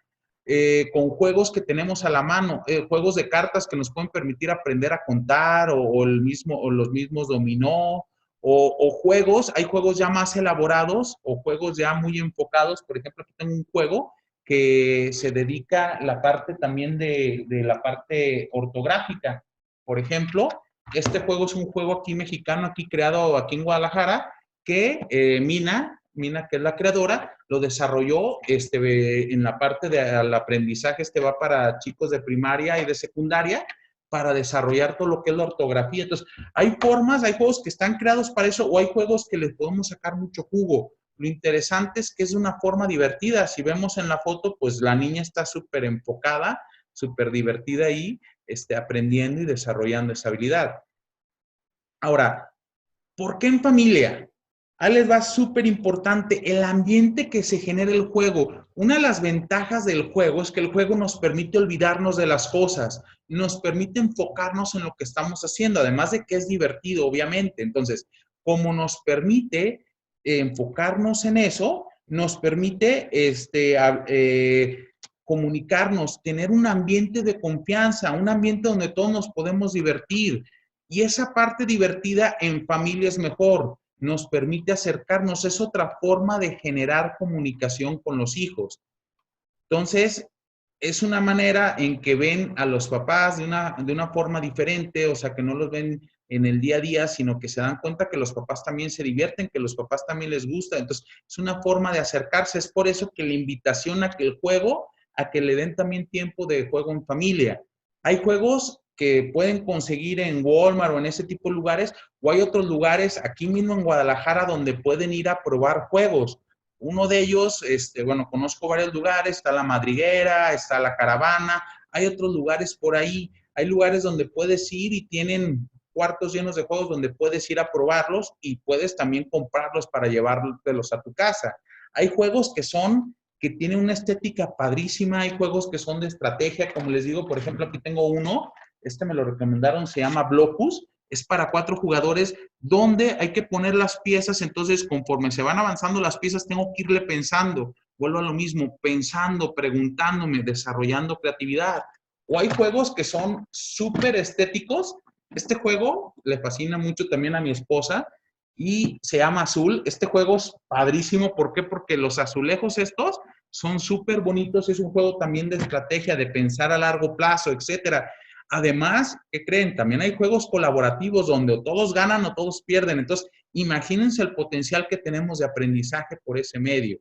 S1: con juegos que tenemos a la mano, juegos de cartas que nos pueden permitir aprender a contar, o los mismos dominó, juegos, hay juegos ya más elaborados o juegos ya muy enfocados. Por ejemplo, aquí tengo un juego que se dedica a la parte también de la parte ortográfica. Por ejemplo, este juego es un juego aquí mexicano, aquí creado aquí en Guadalajara, que Mina, que es la creadora, lo desarrolló en la parte del aprendizaje. Va para chicos de primaria y de secundaria, para desarrollar todo lo que es la ortografía. Entonces, hay juegos que están creados para eso, o hay juegos que les podemos sacar mucho jugo. Lo interesante es que es de una forma divertida. Si vemos en la foto, pues la niña está súper enfocada, súper divertida ahí, aprendiendo y desarrollando esa habilidad. Ahora, ¿por qué en familia? Ahí les va súper importante el ambiente que se genera el juego. Una de las ventajas del juego es que el juego nos permite olvidarnos de las cosas, nos permite enfocarnos en lo que estamos haciendo, además de que es divertido, obviamente. Entonces, como nos permite enfocarnos en eso, nos permite comunicarnos, tener un ambiente de confianza, un ambiente donde todos nos podemos divertir. Y esa parte divertida en familia es mejor, nos permite acercarnos, es otra forma de generar comunicación con los hijos. Entonces, es una manera en que ven a los papás de una forma diferente, o sea, que no los ven en el día a día, sino que se dan cuenta que los papás también se divierten, que los papás también les gusta. Entonces, es una forma de acercarse. Es por eso que la invitación a que el juego, a que le den también tiempo de juego en familia. Hay juegos que pueden conseguir en Walmart o en ese tipo de lugares, o hay otros lugares aquí mismo en Guadalajara donde pueden ir a probar juegos. Uno de ellos, bueno, conozco varios lugares, está la Madriguera, está la Caravana, hay otros lugares por ahí, hay lugares donde puedes ir y tienen cuartos llenos de juegos donde puedes ir a probarlos y puedes también comprarlos para llevártelos a tu casa. Hay juegos que tienen una estética padrísima, hay juegos que son de estrategia, como les digo, por ejemplo, aquí tengo uno, me lo recomendaron, se llama Blocus, es para 4 jugadores, donde hay que poner las piezas. Entonces, conforme se van avanzando las piezas, tengo que irle pensando, vuelvo a lo mismo, pensando, preguntándome, desarrollando creatividad. O hay juegos que son súper estéticos. Este juego le fascina mucho también a mi esposa y se llama Azul. Este juego es padrísimo. ¿Por qué? Porque los azulejos estos son súper bonitos. Es un juego también de estrategia, de pensar a largo plazo, etcétera. Además, ¿qué creen? También hay juegos colaborativos donde o todos ganan o todos pierden. Entonces, imagínense el potencial que tenemos de aprendizaje por ese medio.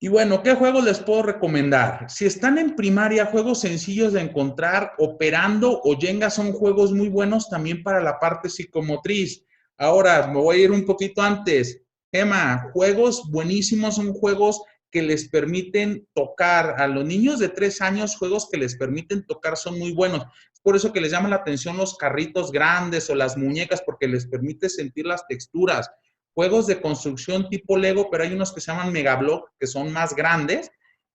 S1: Y bueno, ¿qué juegos les puedo recomendar? Si están en primaria, juegos sencillos de encontrar, Operando o Jenga son juegos muy buenos también para la parte psicomotriz. Ahora, me voy a ir un poquito antes. Emma, juegos buenísimos son juegos que les permiten tocar. A los niños de 3 años, juegos que les permiten tocar son muy buenos. Es por eso que les llama la atención los carritos grandes o las muñecas, porque les permite sentir las texturas. Juegos de construcción tipo Lego, pero hay unos que se llaman Megablock, que son más grandes.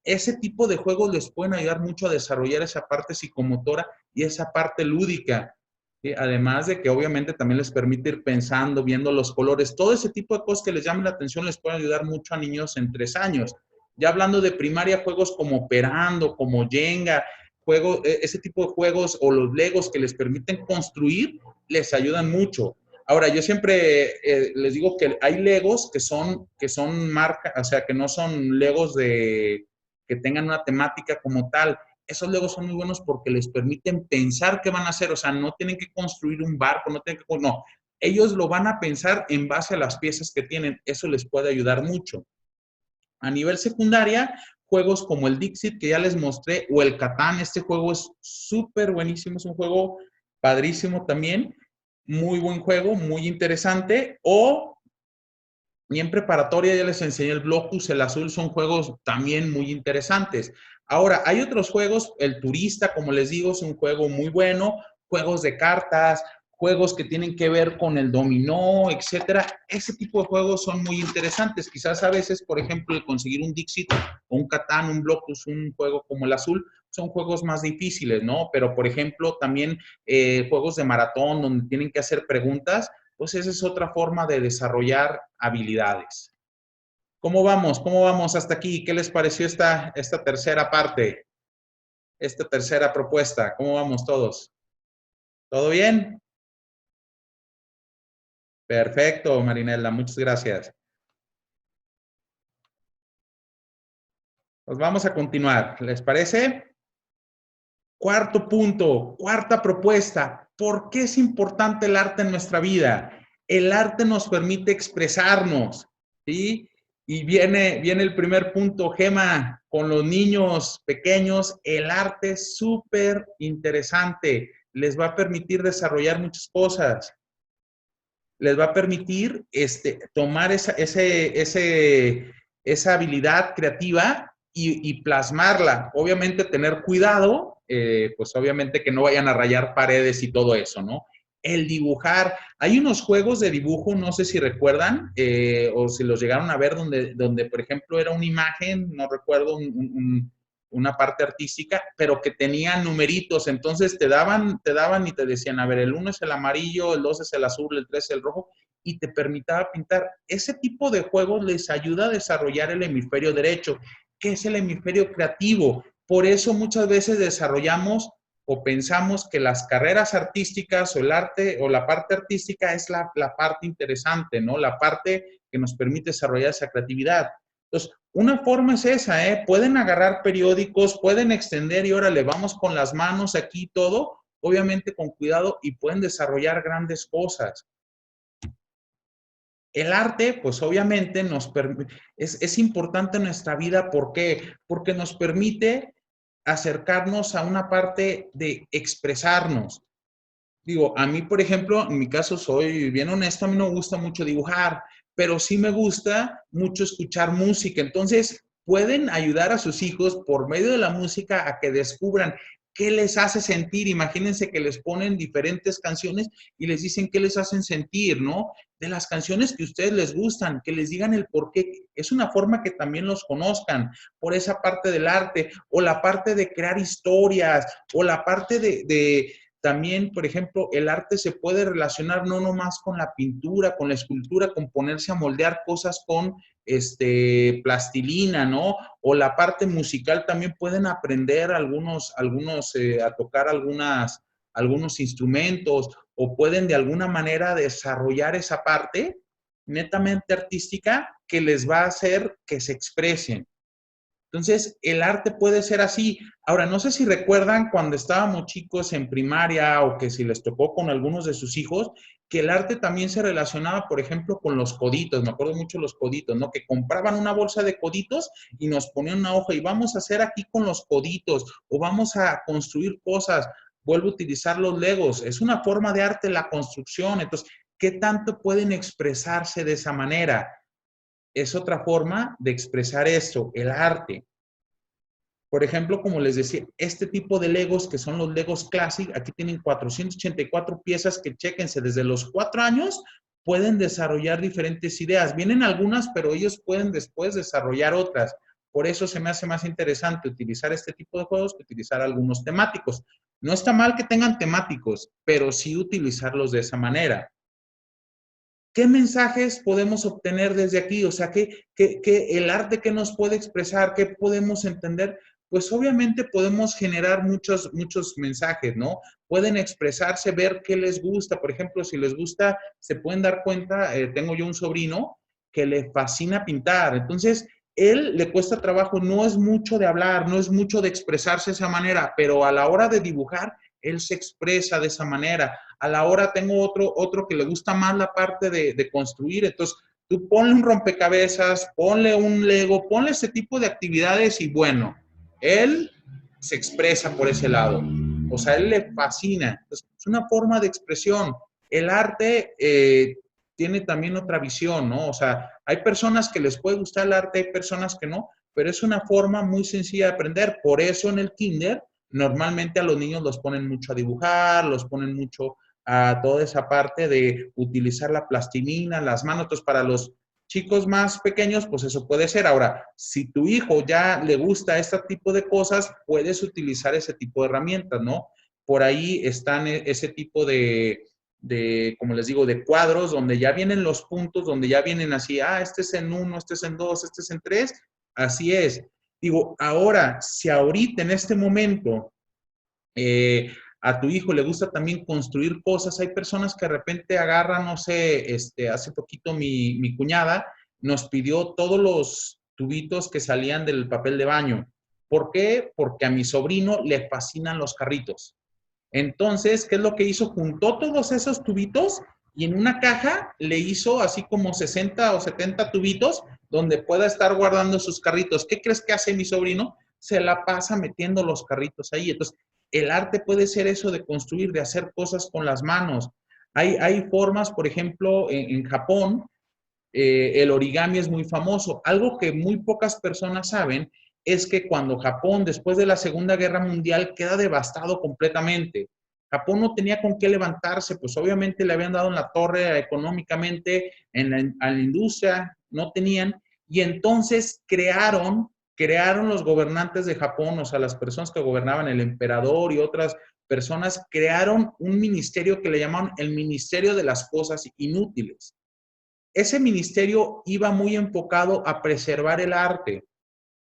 S1: Ese tipo de juegos les pueden ayudar mucho a desarrollar esa parte psicomotora y esa parte lúdica. ¿Sí? Además de que obviamente también les permite ir pensando, viendo los colores. Todo ese tipo de cosas que les llamen la atención les pueden ayudar mucho a niños en 3 años. Ya hablando de primaria, juegos como Operando, como Jenga, ese tipo de juegos o los Legos que les permiten construir, les ayudan mucho. Ahora, yo siempre les digo que hay Legos que son marca, o sea, que no son Legos que tengan una temática como tal. Esos Legos son muy buenos porque les permiten pensar qué van a hacer, o sea, no tienen que construir un barco, no, ellos lo van a pensar en base a las piezas que tienen, eso les puede ayudar mucho. A nivel secundaria, juegos como el Dixit que ya les mostré o el Catán, este juego es súper buenísimo, es un juego padrísimo también, muy buen juego, muy interesante. O y en preparatoria ya les enseñé el Blocus, el Azul, son juegos también muy interesantes. Ahora, hay otros juegos, el Turista, como les digo, es un juego muy bueno, juegos de cartas, juegos que tienen que ver con el dominó, etcétera. Ese tipo de juegos son muy interesantes. Quizás a veces, por ejemplo, el conseguir un Dixit o un Catán, un Blocus, un juego como el Azul, son juegos más difíciles, ¿no? Pero, por ejemplo, también juegos de maratón donde tienen que hacer preguntas, pues esa es otra forma de desarrollar habilidades. ¿Cómo vamos? ¿Cómo vamos hasta aquí? ¿Qué les pareció esta tercera parte? Esta tercera propuesta. ¿Cómo vamos todos? ¿Todo bien? Perfecto, Marinela. Muchas gracias. Pues vamos a continuar. ¿Les parece? Cuarto punto, cuarta propuesta. ¿Por qué es importante el arte en nuestra vida? El arte nos permite expresarnos, ¿sí? Y viene el primer punto, Gema, con los niños pequeños, el arte es súper interesante. Les va a permitir desarrollar muchas cosas. Les va a permitir tomar esa habilidad creativa y plasmarla. Obviamente tener cuidado, pues obviamente que no vayan a rayar paredes y todo eso, ¿no? El dibujar. Hay unos juegos de dibujo, no sé si recuerdan, o si los llegaron a ver, donde, por ejemplo, era una imagen, no recuerdo, una parte artística, pero que tenía numeritos, entonces te daban y te decían, a ver, el 1 es el amarillo, el 2 es el azul, el 3 es el rojo, y te permitía pintar. Ese tipo de juegos les ayuda a desarrollar el hemisferio derecho, que es el hemisferio creativo. Por eso muchas veces desarrollamos o pensamos que las carreras artísticas o el arte o la parte artística es la parte interesante, ¿no? La parte que nos permite desarrollar esa creatividad. Entonces, una forma es esa, ¿eh? Pueden agarrar periódicos, pueden extender y órale, vamos con las manos aquí todo, obviamente con cuidado y pueden desarrollar grandes cosas. El arte, pues obviamente es importante en nuestra vida. ¿Por qué? Porque nos permite acercarnos a una parte de expresarnos. Digo, a mí, por ejemplo, en mi caso soy bien honesto, a mí no me gusta mucho dibujar, pero sí me gusta mucho escuchar música. Entonces, pueden ayudar a sus hijos por medio de la música a que descubran qué les hace sentir. Imagínense que les ponen diferentes canciones y les dicen qué les hacen sentir, ¿no? De las canciones que a ustedes les gustan, que les digan el por qué. Es una forma que también los conozcan por esa parte del arte o la parte de crear historias o la parte de también, por ejemplo, el arte se puede relacionar no nomás con la pintura, con la escultura, con ponerse a moldear cosas con plastilina, ¿no? O la parte musical también pueden aprender algunos a tocar algunos instrumentos o pueden de alguna manera desarrollar esa parte netamente artística que les va a hacer que se expresen. Entonces, el arte puede ser así. Ahora, no sé si recuerdan cuando estábamos chicos en primaria o que si les tocó con algunos de sus hijos, que el arte también se relacionaba, por ejemplo, con los coditos. Me acuerdo mucho de los coditos, ¿no? Que compraban una bolsa de coditos y nos ponían una hoja y vamos a hacer aquí con los coditos o vamos a construir cosas. Vuelvo a utilizar los legos. Es una forma de arte la construcción. Entonces, ¿qué tanto pueden expresarse de esa manera? Es otra forma de expresar esto, el arte. Por ejemplo, como les decía, este tipo de Legos, que son los Legos Classic, aquí tienen 484 piezas que, chéquense, desde los 4 años pueden desarrollar diferentes ideas. Vienen algunas, pero ellos pueden después desarrollar otras. Por eso se me hace más interesante utilizar este tipo de juegos que utilizar algunos temáticos. No está mal que tengan temáticos, pero sí utilizarlos de esa manera. ¿qué mensajes podemos obtener desde aquí? O sea, el arte que nos puede expresar, qué podemos entender? Pues obviamente podemos generar muchos mensajes, ¿no? Pueden expresarse, ver qué les gusta. Por ejemplo, si les gusta, se pueden dar cuenta, tengo yo un sobrino que le fascina pintar. Entonces, él le cuesta trabajo, no es mucho de hablar, no es mucho de expresarse de esa manera, pero a la hora de dibujar, él se expresa de esa manera. A la hora tengo otro que le gusta más la parte de construir, entonces tú ponle un rompecabezas, ponle un Lego, ponle ese tipo de actividades y bueno, él se expresa por ese lado. O sea, a él le fascina. Entonces, es una forma de expresión. El arte tiene también otra visión, ¿no? O sea, hay personas que les puede gustar el arte, hay personas que no, pero es una forma muy sencilla de aprender. Por eso en el kinder normalmente a los niños los ponen mucho a dibujar, los ponen mucho a toda esa parte de utilizar la plastilina, las manos. Entonces, para los chicos más pequeños, pues eso puede ser. Ahora, si tu hijo ya le gusta este tipo de cosas, puedes utilizar ese tipo de herramientas, ¿no? Por ahí están ese tipo como les digo, de cuadros donde ya vienen los puntos, donde ya vienen así, este es en 1, este es en 2, este es en 3, así es. Digo, ahora, si ahorita en este momento a tu hijo le gusta también construir cosas, hay personas que de repente agarran, no sé, hace poquito mi cuñada nos pidió todos los tubitos que salían del papel de baño. ¿Por qué? Porque a mi sobrino le fascinan los carritos. Entonces, ¿qué es lo que hizo? Juntó todos esos tubitos y en una caja le hizo así como 60 o 70 tubitos donde pueda estar guardando sus carritos. ¿Qué crees que hace mi sobrino? Se la pasa metiendo los carritos ahí. Entonces, el arte puede ser eso de construir, de hacer cosas con las manos. Hay formas, por ejemplo, en Japón, el origami es muy famoso. Algo que muy pocas personas saben es que cuando Japón, después de la Segunda Guerra Mundial, queda devastado completamente. Japón no tenía con qué levantarse, pues obviamente le habían dado en la torre económicamente, a la industria, no tenían, y entonces crearon los gobernantes de Japón, o sea, las personas que gobernaban, el emperador y otras personas, crearon un ministerio que le llamaban el Ministerio de las Cosas Inútiles. Ese ministerio iba muy enfocado a preservar el arte,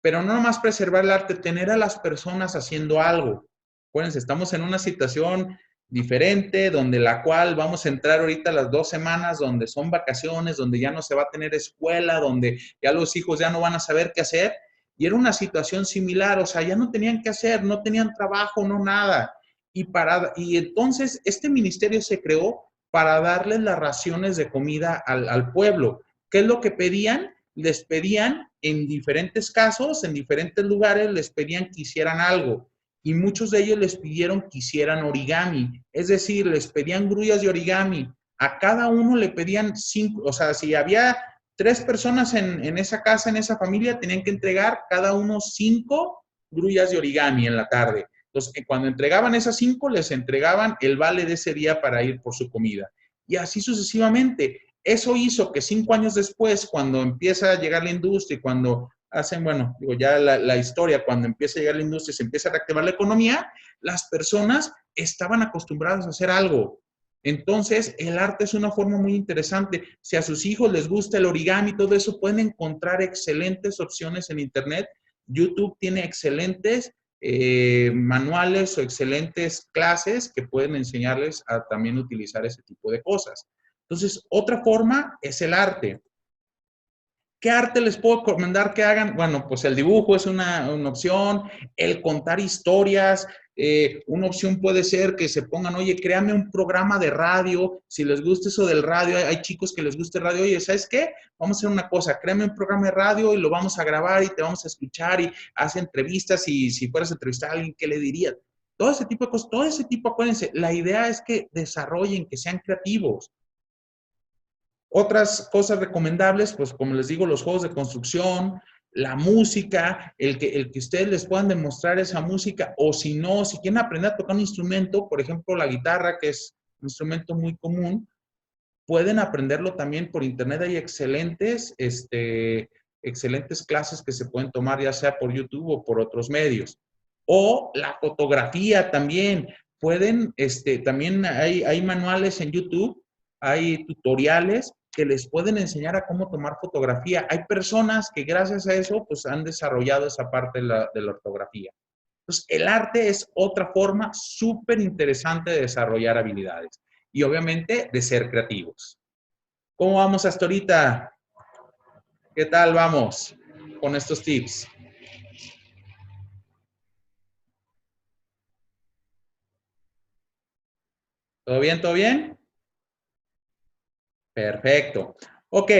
S1: pero no nomás preservar el arte, tener a las personas haciendo algo. Acuérdense, estamos en una situación diferente, donde la cual vamos a entrar ahorita las 2 semanas, donde son vacaciones, donde ya no se va a tener escuela, donde ya los hijos ya no van a saber qué hacer. Y era una situación similar, o sea, ya no tenían qué hacer, no tenían trabajo, no nada. Y entonces este ministerio se creó para darles las raciones de comida al pueblo. ¿Qué es lo que pedían? Les pedían en diferentes casos, en diferentes lugares, les pedían que hicieran algo. Y muchos de ellos les pidieron que hicieran origami. Es decir, les pedían grullas de origami. A cada uno le pedían 5, o sea, si había 3 personas en esa casa, en esa familia, tenían que entregar cada uno 5 grullas de origami en la tarde. Entonces, cuando entregaban esas 5, les entregaban el vale de ese día para ir por su comida. Y así sucesivamente. Eso hizo que 5 años después, cuando empieza a llegar la industria, cuando hacen, bueno, digo, ya la historia, cuando empieza a llegar la industria y se empieza a reactivar la economía, las personas estaban acostumbradas a hacer algo. Entonces, el arte es una forma muy interesante. Si a sus hijos les gusta el origami y todo eso, pueden encontrar excelentes opciones en Internet. YouTube tiene excelentes manuales o excelentes clases que pueden enseñarles a también utilizar ese tipo de cosas. Entonces, otra forma es el arte. ¿Qué arte les puedo recomendar que hagan? Bueno, pues el dibujo es una opción, el contar historias, una opción puede ser que se pongan, oye, créame un programa de radio, si les gusta eso del radio, hay chicos que les gusta el radio, oye, ¿sabes qué? Vamos a hacer una cosa, créame un programa de radio y lo vamos a grabar y te vamos a escuchar y hace entrevistas y si fueras a entrevistar a alguien, ¿qué le dirías? Todo ese tipo de cosas, todo ese tipo, acuérdense, la idea es que desarrollen, que sean creativos. Otras cosas recomendables, pues como les digo, los juegos de construcción, la música, el que ustedes les puedan demostrar esa música, o si no, si quieren aprender a tocar un instrumento, por ejemplo, la guitarra, que es un instrumento muy común, pueden aprenderlo también por internet. Hay excelentes clases que se pueden tomar, ya sea por YouTube o por otros medios. O la fotografía también. También hay manuales en YouTube, hay tutoriales que les pueden enseñar a cómo tomar fotografía. Hay personas que gracias a eso, pues han desarrollado esa parte de la ortografía. Entonces, el arte es otra forma súper interesante de desarrollar habilidades y obviamente de ser creativos. ¿Cómo vamos hasta ahorita? ¿Qué tal vamos con estos tips? ¿Todo bien? ¿Todo bien? Perfecto. Ok,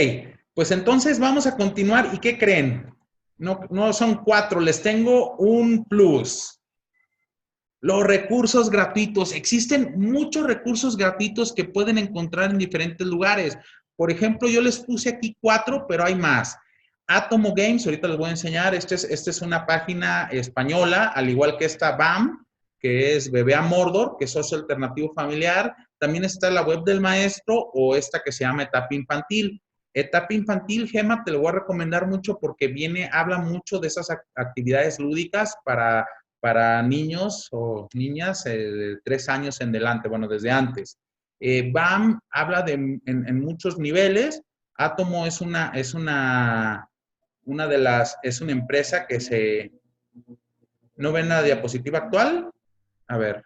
S1: pues entonces vamos a continuar. ¿Y qué creen? No, no son cuatro, les tengo un plus. Los recursos gratuitos. Existen muchos recursos gratuitos que pueden encontrar en diferentes lugares. Por ejemplo, yo les puse aquí cuatro, pero hay más. Atomo Games, ahorita les voy a enseñar. Esta es una página española, al igual que esta BAM, que es Bebé a Mordor, que es socio alternativo familiar. También está la web del maestro o esta que se llama Etapa Infantil. Etapa Infantil, Gema, te lo voy a recomendar mucho porque habla mucho de esas actividades lúdicas para niños o niñas de 3 años en delante, bueno, desde antes. BAM habla en muchos niveles. Atomo es una empresa que se... ¿No ven la diapositiva actual? A ver,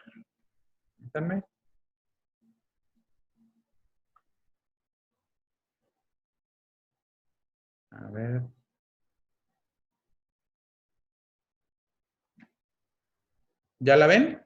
S1: permítanme. A ver. ¿Ya la ven?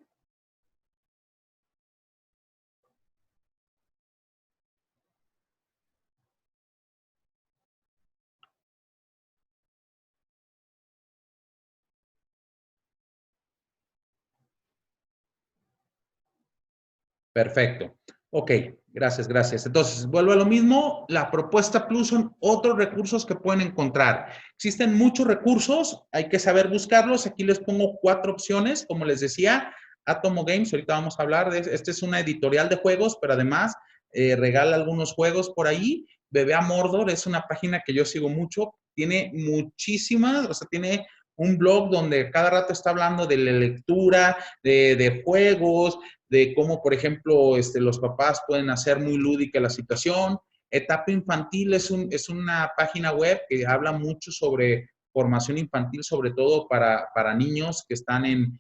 S1: Perfecto. Ok, gracias, gracias. Entonces, vuelvo a lo mismo. La propuesta Plus son otros recursos que pueden encontrar. Existen muchos recursos, hay que saber buscarlos. Aquí les pongo cuatro opciones, como les decía. Atomo Games, ahorita vamos a hablar de, este es una editorial de juegos, pero además regala algunos juegos por ahí. Bebé a Mordor es una página que yo sigo mucho, tiene muchísimas, o sea, tiene un blog donde cada rato está hablando de la lectura, de juegos, de cómo, por ejemplo, los papás pueden hacer muy lúdica la situación. Etapa Infantil es una página web que habla mucho sobre formación infantil, sobre todo para niños que están en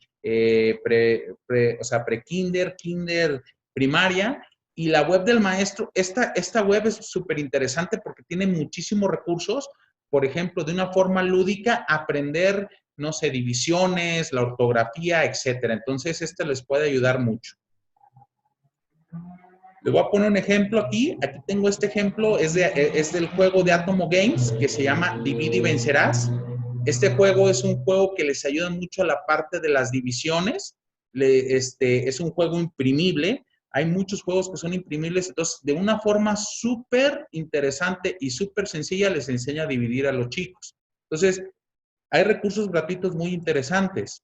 S1: o sea, pre-kinder, kinder, primaria. Y la web del maestro, esta web es súper interesante porque tiene muchísimos recursos. Por ejemplo, de una forma lúdica, aprender, no sé, divisiones, la ortografía, etcétera. Entonces, les puede ayudar mucho. Les voy a poner un ejemplo aquí. Aquí tengo este ejemplo, es del juego de Atomo Games que se llama Divide y Vencerás. Este juego es un juego que les ayuda mucho a la parte de las divisiones. Es un juego imprimible. Hay muchos juegos que son imprimibles. Entonces, de una forma súper interesante y súper sencilla, les enseña a dividir a los chicos. Entonces, hay recursos gratuitos muy interesantes.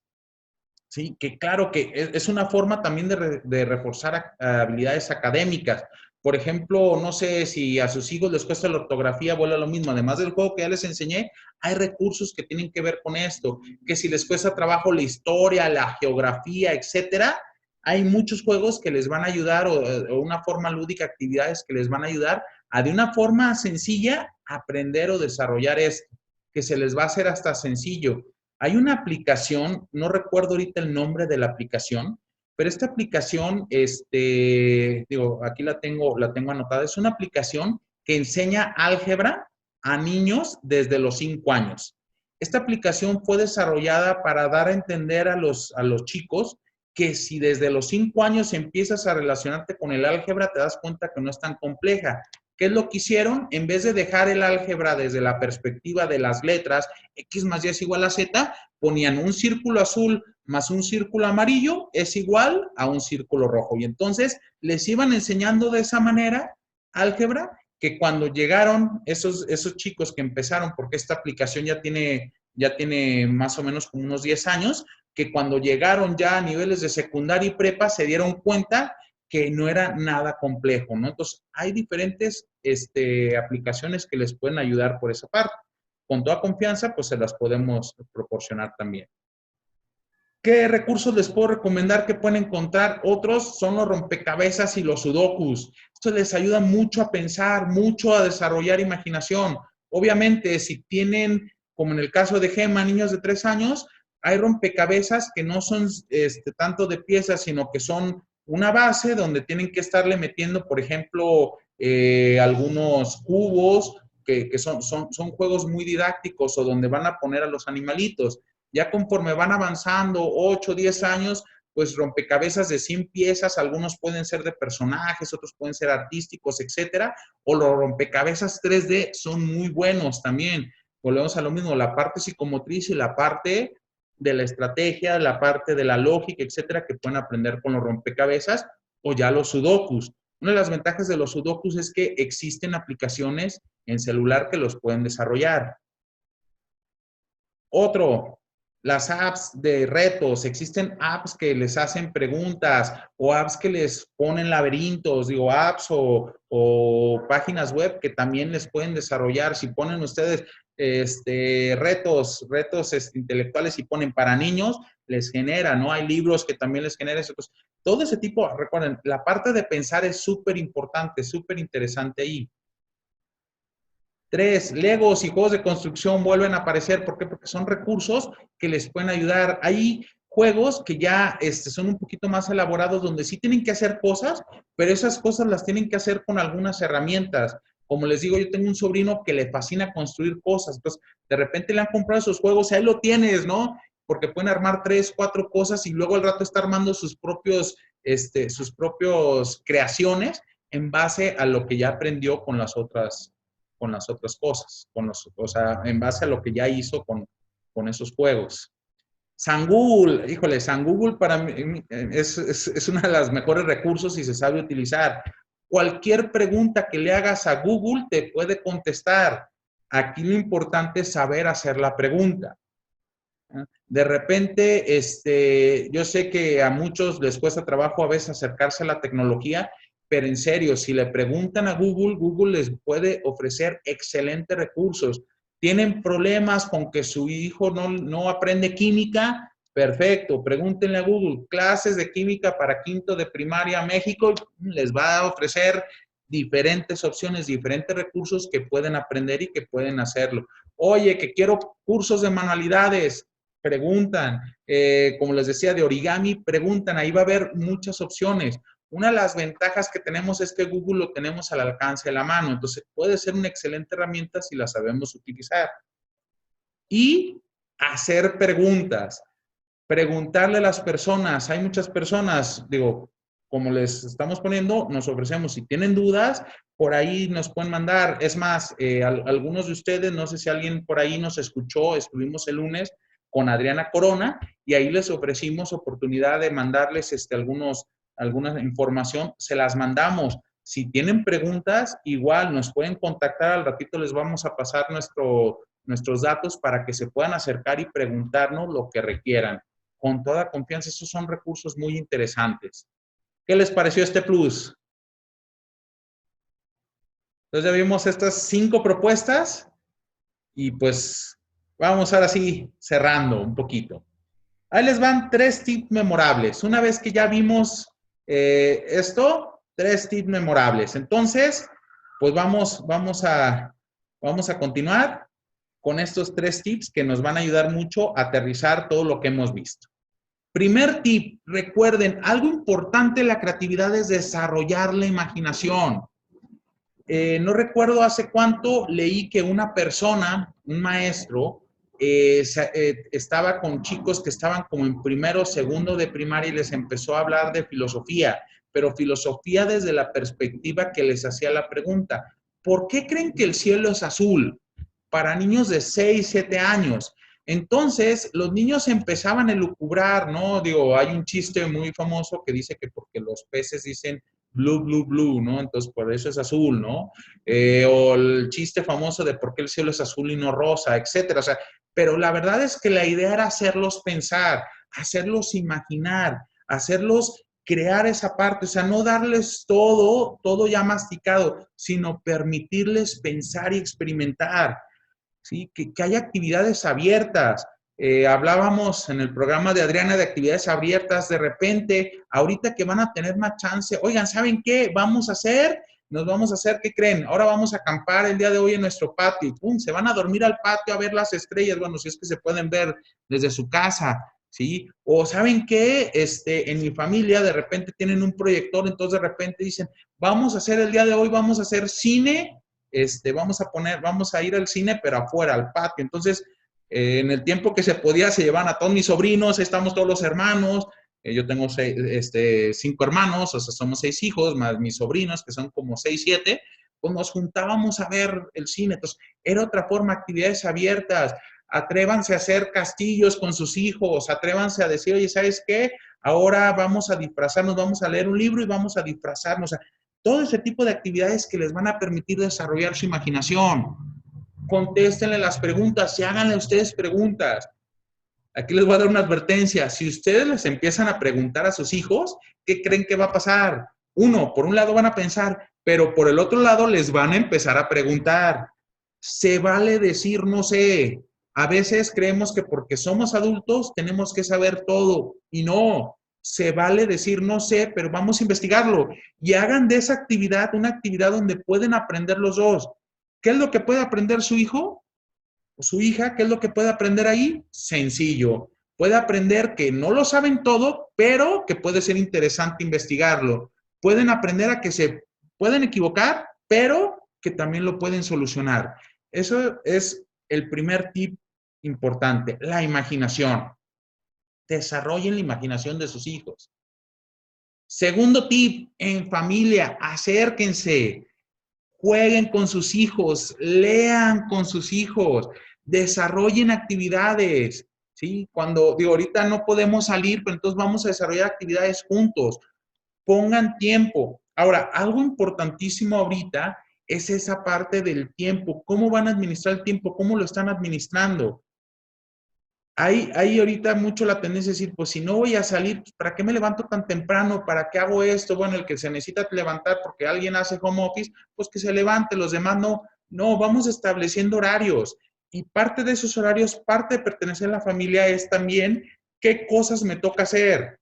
S1: Sí, que claro que es una forma también de reforzar habilidades académicas. Por ejemplo, no sé si a sus hijos les cuesta la ortografía, vuelve a lo mismo. Además del juego que ya les enseñé, hay recursos que tienen que ver con esto. Que si les cuesta trabajo la historia, la geografía, etcétera, hay muchos juegos que les van a ayudar o una forma lúdica, actividades que les van a ayudar a de una forma sencilla aprender o desarrollar esto, que se les va a hacer hasta sencillo. Hay una aplicación, no recuerdo ahorita el nombre de la aplicación, pero esta aplicación, digo, aquí la tengo anotada, es una aplicación que enseña álgebra a niños desde los 5 años. Esta aplicación fue desarrollada para dar a entender a los chicos que si desde los 5 años empiezas a relacionarte con el álgebra, te das cuenta que no es tan compleja. ¿Qué es lo que hicieron? En vez de dejar el álgebra desde la perspectiva de las letras, X más Y es igual a Z, ponían un círculo azul más un círculo amarillo es igual a un círculo rojo. Y entonces les iban enseñando de esa manera álgebra que cuando llegaron esos chicos que empezaron, porque esta aplicación ya tiene más o menos como unos 10 años, que cuando llegaron ya a niveles de secundaria y prepa se dieron cuenta que no era nada complejo, ¿no? Entonces, hay diferentes aplicaciones que les pueden ayudar por esa parte. Con toda confianza, pues se las podemos proporcionar también. ¿Qué recursos les puedo recomendar que pueden encontrar? Otros son los rompecabezas y los sudokus. Esto les ayuda mucho a pensar, mucho a desarrollar imaginación. Obviamente, si tienen, como en el caso de Gema, niños de 3 años, hay rompecabezas que no son tanto de piezas, sino que son una base donde tienen que estarle metiendo, por ejemplo, algunos cubos, que son juegos muy didácticos o donde van a poner a los animalitos. Ya conforme van avanzando 8, 10 años, pues rompecabezas de 100 piezas, algunos pueden ser de personajes, otros pueden ser artísticos, etcétera, o los rompecabezas 3D son muy buenos también. Volvemos a lo mismo, la parte psicomotriz y la parte de la estrategia, la parte de la lógica, etcétera, que pueden aprender con los rompecabezas o ya los sudokus. Una de las ventajas de los sudokus es que existen aplicaciones en celular que los pueden desarrollar. Otro, las apps de retos. Existen apps que les hacen preguntas o apps que les ponen laberintos, digo, apps o páginas web que también les pueden desarrollar. Si ponen ustedes retos intelectuales y ponen para niños, les genera, ¿no? Hay libros que también les generan eso. Todo ese tipo, recuerden, la parte de pensar es súper importante, súper interesante ahí. 3, Legos y juegos de construcción vuelven a aparecer. ¿Por qué? Porque son recursos que les pueden ayudar. Hay juegos que ya son un poquito más elaborados, donde sí tienen que hacer cosas, pero esas cosas las tienen que hacer con algunas herramientas. Como les digo, yo tengo un sobrino que le fascina construir cosas. Entonces, de repente le han comprado esos juegos y ahí lo tienes, ¿no? Porque pueden armar 3, 4 cosas y luego al rato está armando sus propios creaciones en base a lo que ya aprendió con las otras cosas, o sea, en base a lo que ya hizo con esos juegos. San Google, híjole, San Google para mí es una de las mejores recursos y se sabe utilizar. Cualquier pregunta que le hagas a Google te puede contestar. Aquí lo importante es saber hacer la pregunta. De repente, yo sé que a muchos les cuesta trabajo a veces acercarse a la tecnología, pero en serio, si le preguntan a Google, Google les puede ofrecer excelentes recursos. ¿Tienen problemas con que su hijo no aprende química? Perfecto, pregúntenle a Google, clases de química para quinto de primaria México, les va a ofrecer diferentes opciones, diferentes recursos que pueden aprender y que pueden hacerlo. Oye, que quiero cursos de manualidades, preguntan, como les decía, de origami, preguntan, ahí va a haber muchas opciones. Una de las ventajas que tenemos es que Google lo tenemos al alcance de la mano, entonces puede ser una excelente herramienta si la sabemos utilizar. Y hacer preguntas, preguntarle a las personas, hay muchas personas, digo, como les estamos poniendo, nos ofrecemos, si tienen dudas, por ahí nos pueden mandar, es más, algunos de ustedes, no sé si alguien por ahí nos escuchó, estuvimos el lunes con Adriana Corona y ahí les ofrecimos oportunidad de mandarles alguna información, se las mandamos. Si tienen preguntas, igual nos pueden contactar, al ratito les vamos a pasar nuestros datos para que se puedan acercar y preguntarnos lo que requieran. Con toda confianza, esos son recursos muy interesantes. ¿Qué les pareció este plus? Entonces ya vimos estas 5 propuestas y pues vamos ahora sí cerrando un poquito. Ahí les van 3 tips memorables. Una vez que ya vimos esto, 3 tips memorables. Entonces, pues vamos a continuar con estos 3 tips que nos van a ayudar mucho a aterrizar todo lo que hemos visto. Primer tip, recuerden, algo importante en la creatividad es desarrollar la imaginación. No recuerdo hace cuánto leí que una persona, un maestro, estaba con chicos que estaban como en primero o segundo de primaria y les empezó a hablar de filosofía, pero filosofía desde la perspectiva que les hacía la pregunta, ¿por qué creen que el cielo es azul? Para niños de 6, 7 años. Entonces, los niños empezaban a elucubrar, ¿no? Digo, hay un chiste muy famoso que dice que porque los peces dicen blue, blue, blue, ¿no? Entonces, por eso es azul, ¿no? O el chiste famoso de por qué el cielo es azul y no rosa, etcétera. O sea, pero la verdad es que la idea era hacerlos pensar, hacerlos imaginar, hacerlos crear esa parte, o sea, no darles todo ya masticado, sino permitirles pensar y experimentar. ¿Sí? Que haya actividades abiertas. Hablábamos en el programa de Adriana de actividades abiertas, de repente, ahorita que van a tener más chance, oigan, ¿saben qué? Nos vamos a hacer, ¿qué creen? Ahora vamos a acampar el día de hoy en nuestro patio, y pum, se van a dormir al patio a ver las estrellas, bueno, si es que se pueden ver desde su casa, ¿sí? O ¿saben qué? En mi familia de repente tienen un proyector, entonces de repente dicen, vamos a hacer el día de hoy, vamos a hacer cine, vamos a ir al cine, pero afuera, al patio, entonces en el tiempo que se podía, se llevan a todos mis sobrinos, estamos todos los hermanos. Yo tengo 5 hermanos, o sea, somos 6 hijos, más mis sobrinos, que son como 6, 7. Pues nos juntábamos a ver el cine. Entonces, era otra forma, actividades abiertas. Atrévanse a hacer castillos con sus hijos, atrévanse a decir, oye, ¿sabes qué? Ahora vamos a disfrazarnos, vamos a leer un libro y vamos a disfrazarnos. O sea, todo ese tipo de actividades que les van a permitir desarrollar su imaginación. Contéstenle las preguntas y háganle ustedes preguntas. Aquí les voy a dar una advertencia. Si ustedes les empiezan a preguntar a sus hijos, ¿qué creen que va a pasar? Uno, por un lado van a pensar, pero por el otro lado les van a empezar a preguntar. Se vale decir no sé. A veces creemos que porque somos adultos tenemos que saber todo y no. Se vale decir no sé, pero vamos a investigarlo y hagan de esa actividad una actividad donde pueden aprender los dos. ¿Qué es lo que puede aprender su hijo o su hija? ¿Qué es lo que puede aprender ahí? Sencillo. Puede aprender que no lo saben todo, pero que puede ser interesante investigarlo. Pueden aprender a que se pueden equivocar, pero que también lo pueden solucionar. Eso es el primer tip importante, la imaginación. Desarrollen la imaginación de sus hijos. Segundo tip, en familia, acérquense. Jueguen con sus hijos, lean con sus hijos, desarrollen actividades, ¿sí? Cuando, digo, ahorita no podemos salir, pero entonces vamos a desarrollar actividades juntos. Pongan tiempo. Ahora, algo importantísimo ahorita es esa parte del tiempo. ¿Cómo van a administrar el tiempo? ¿Cómo lo están administrando? Hay ahorita mucho la tendencia a decir, pues si no voy a salir, pues, ¿para qué me levanto tan temprano? ¿Para qué hago esto? Bueno, el que se necesita levantar porque alguien hace home office, pues que se levante, los demás no. No, vamos estableciendo horarios. Y parte de esos horarios, parte de pertenecer a la familia es también qué cosas me toca hacer.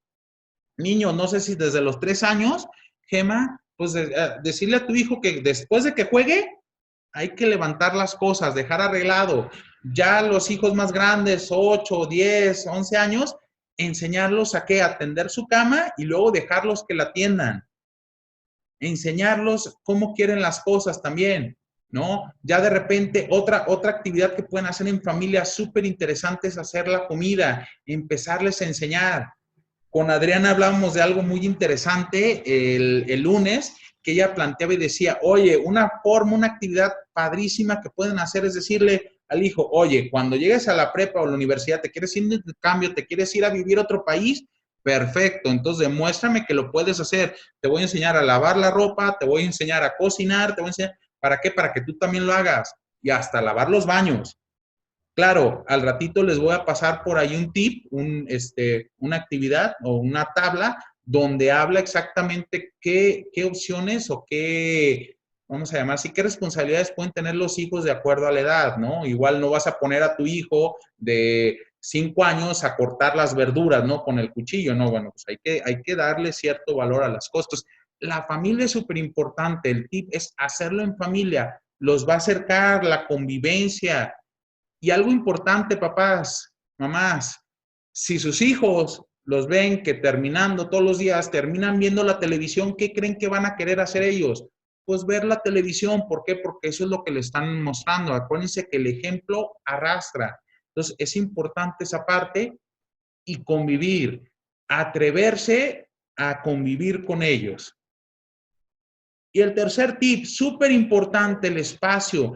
S1: Niño, no sé si desde los 3 años, Gema, pues decirle a tu hijo que después de que juegue, hay que levantar las cosas, dejar arreglado. Ya los hijos más grandes, 8, 10, 11 años, enseñarlos a qué, atender su cama y luego dejarlos que la atiendan. Enseñarlos cómo quieren las cosas también, ¿no? Ya de repente otra actividad que pueden hacer en familia súper interesante es hacer la comida, empezarles a enseñar. Con Adriana hablábamos de algo muy interesante el lunes, que ella planteaba y decía, oye, una forma, una actividad padrísima que pueden hacer es decirle al hijo, oye, cuando llegues a la prepa o a la universidad, ¿te quieres ir de cambio? ¿Te quieres ir a vivir a otro país? Perfecto, entonces demuéstrame que lo puedes hacer. Te voy a enseñar a lavar la ropa, te voy a enseñar a cocinar, te voy a enseñar, ¿para qué? Para que tú también lo hagas. Y hasta lavar los baños. Claro, al ratito les voy a pasar por ahí un tip, una actividad o una tabla donde habla exactamente qué opciones o qué, vamos a llamar así, qué responsabilidades pueden tener los hijos de acuerdo a la edad, ¿no? Igual no vas a poner a tu hijo de 5 años a cortar las verduras, ¿no? Con el cuchillo, ¿no? Bueno, pues hay que darle cierto valor a las cosas. La familia es súper importante, el tip es hacerlo en familia, los va a acercar la convivencia. Y algo importante, papás, mamás, si sus hijos los ven que terminando todos los días, terminan viendo la televisión, ¿qué creen que van a querer hacer ellos? Pues ver la televisión. ¿Por qué? Porque eso es lo que le están mostrando. Acuérdense que el ejemplo arrastra. Entonces, es importante esa parte y convivir, atreverse a convivir con ellos. Y el tercer tip, súper importante, el espacio.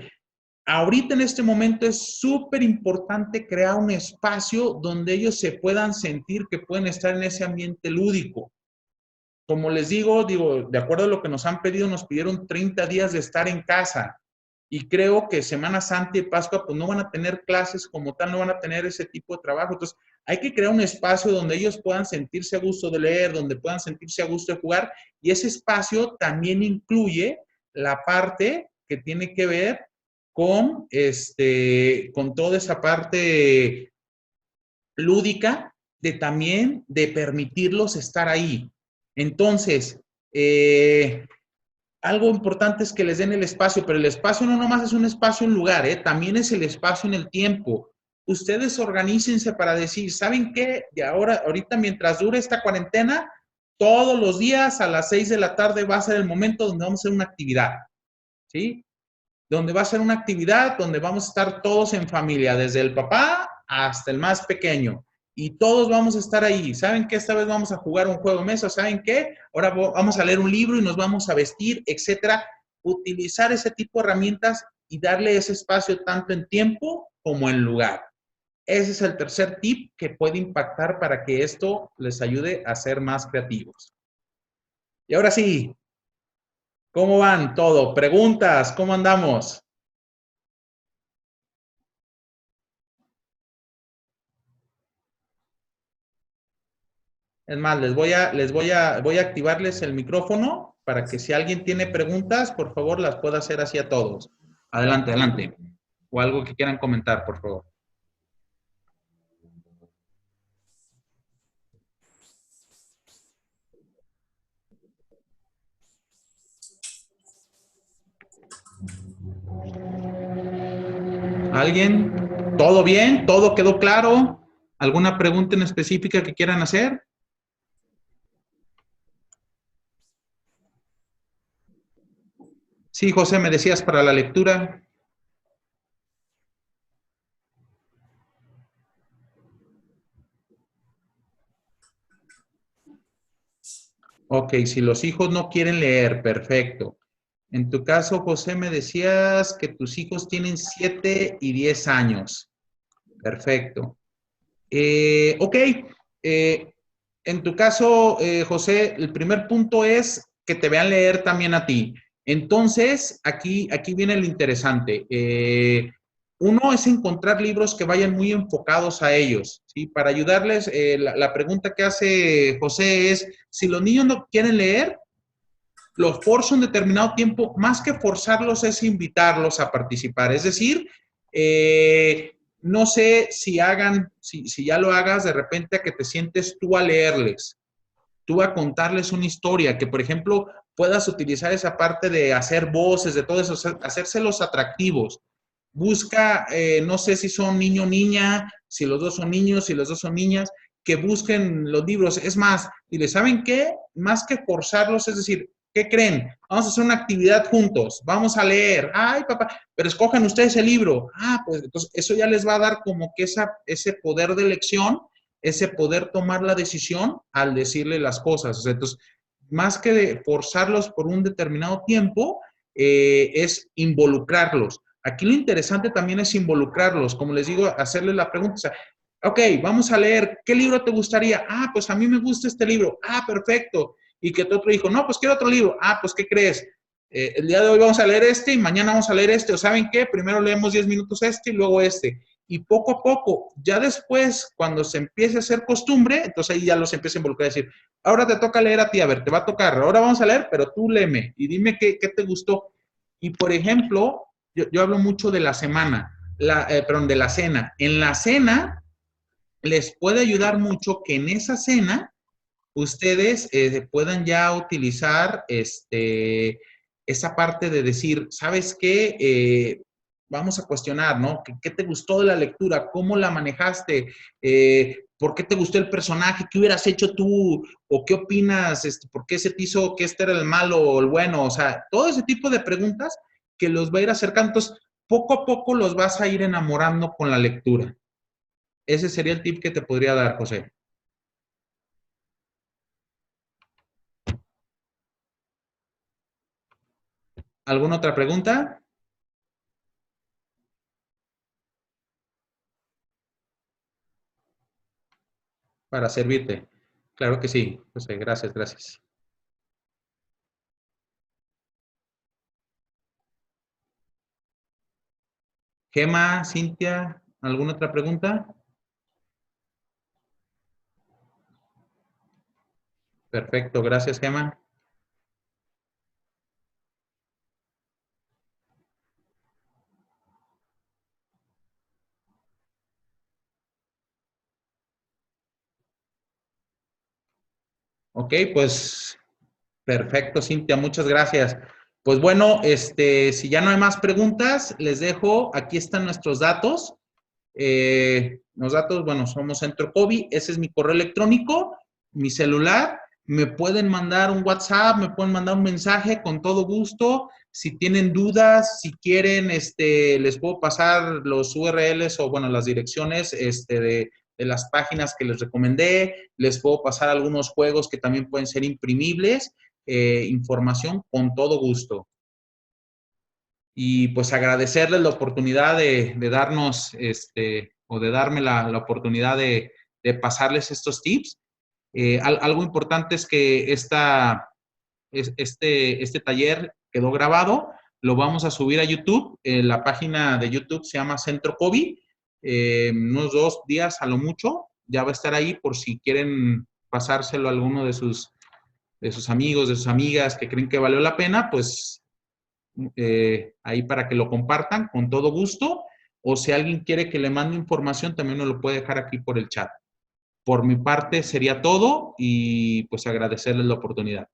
S1: Ahorita en este momento es súper importante crear un espacio donde ellos se puedan sentir que pueden estar en ese ambiente lúdico. Como les digo, de acuerdo a lo que nos han pedido, nos pidieron 30 días de estar en casa. Y creo que Semana Santa y Pascua pues no van a tener clases como tal, no van a tener ese tipo de trabajo. Entonces hay que crear un espacio donde ellos puedan sentirse a gusto de leer, donde puedan sentirse a gusto de jugar. Y ese espacio también incluye la parte que tiene que ver con toda esa parte lúdica de también de permitirlos estar ahí. Entonces, algo importante es que les den el espacio, pero el espacio no nomás es un espacio en lugar, también es el espacio en el tiempo. Ustedes organícense para decir, ¿saben qué? De ahorita mientras dure esta cuarentena, todos los días a las 6 de la tarde va a ser el momento donde vamos a hacer una actividad, ¿sí? Donde va a ser una actividad donde vamos a estar todos en familia, desde el papá hasta el más pequeño. Y todos vamos a estar ahí. ¿Saben qué? Esta vez vamos a jugar un juego de mesa. ¿Saben qué? Ahora vamos a leer un libro y nos vamos a vestir, etcétera. Utilizar ese tipo de herramientas y darle ese espacio tanto en tiempo como en lugar. Ese es el tercer tip que puede impactar para que esto les ayude a ser más creativos. Y ahora sí, ¿cómo van todo? Preguntas, ¿cómo andamos? Es más, voy a activarles el micrófono para que si alguien tiene preguntas, por favor, las pueda hacer así a todos. Adelante, adelante. O algo que quieran comentar, por favor. ¿Alguien? ¿Todo bien? ¿Todo quedó claro? ¿Alguna pregunta en específica que quieran hacer? Sí, José, me decías para la lectura. Ok, si los hijos no quieren leer, perfecto. En tu caso, José, me decías que tus hijos tienen 7 y 10 años. Perfecto. Ok, eh, en tu caso, José, el primer punto es que te vean leer también a ti. Entonces, aquí viene lo interesante. Uno es encontrar libros que vayan muy enfocados a ellos, ¿sí? Para ayudarles, la pregunta que hace José es, si los niños no quieren leer, los forzo un determinado tiempo, más que forzarlos es invitarlos a participar. Es decir, no sé si ya lo hagas de repente a que te sientes tú a leerles, tú a contarles una historia, que por ejemplo puedas utilizar esa parte de hacer voces, de todo eso, hacérselos atractivos. Busca, no sé si son niño o niña, si los dos son niños, si los dos son niñas, que busquen los libros. Es más, y le saben qué, más que forzarlos, es decir, ¿qué creen? Vamos a hacer una actividad juntos, vamos a leer. Ay, papá, pero escojan ustedes el libro. Ah, pues entonces eso ya les va a dar como que ese poder de elección, ese poder tomar la decisión al decirle las cosas. O sea, entonces, más que de forzarlos por un determinado tiempo, es involucrarlos. Aquí lo interesante también es involucrarlos, como les digo, hacerles la pregunta, o sea, ok, vamos a leer, ¿qué libro te gustaría? Ah, pues a mí me gusta este libro. Ah, perfecto. Y que tu otro dijo, no, pues quiero otro libro. Ah, pues ¿qué crees? El día de hoy vamos a leer este y mañana vamos a leer este. ¿O saben qué? Primero leemos 10 minutos este y luego este. Y poco a poco, ya después, cuando se empiece a hacer costumbre, entonces ahí ya los empieza a involucrar, a decir, ahora te toca leer a ti, a ver, te va a tocar, ahora vamos a leer, pero tú léeme y dime qué te gustó. Y por ejemplo, yo hablo mucho de la semana, perdón, de la cena. En la cena les puede ayudar mucho que en esa cena ustedes puedan ya utilizar esa parte de decir, ¿sabes qué? Vamos a cuestionar, ¿no? ¿Qué te gustó de la lectura? ¿Cómo la manejaste? ¿Por qué te gustó el personaje? ¿Qué hubieras hecho tú? ¿O qué opinas? ¿Por qué se te hizo que este era el malo o el bueno? O sea, todo ese tipo de preguntas que los va a ir acercando. Entonces, poco a poco los vas a ir enamorando con la lectura. Ese sería el tip que te podría dar, José. ¿Alguna otra pregunta? Para servirte. Claro que sí, José. Gracias, gracias. Gema, Cintia, ¿alguna otra pregunta? Perfecto, gracias, Gema. Ok, pues perfecto, Cintia, muchas gracias. Pues bueno, si ya no hay más preguntas, les dejo, aquí están nuestros datos. Los datos, bueno, somos Centro COVID, ese es mi correo electrónico, mi celular, me pueden mandar un WhatsApp, me pueden mandar un mensaje con todo gusto. Si tienen dudas, si quieren, les puedo pasar los URLs o, bueno, las direcciones de las páginas que les recomendé. Les puedo pasar algunos juegos que también pueden ser imprimibles. Información con todo gusto. Y pues agradecerles la oportunidad de darnos, o de darme la oportunidad de pasarles estos tips. Algo importante es que este taller quedó grabado, lo vamos a subir a YouTube. La página de YouTube se llama Centro COVID. Unos 2 días a lo mucho, ya va a estar ahí por si quieren pasárselo a alguno de sus amigos, de sus amigas que creen que valió la pena, pues ahí para que lo compartan con todo gusto. O si alguien quiere que le mande información, también nos lo puede dejar aquí por el chat. Por mi parte sería todo y pues agradecerles la oportunidad.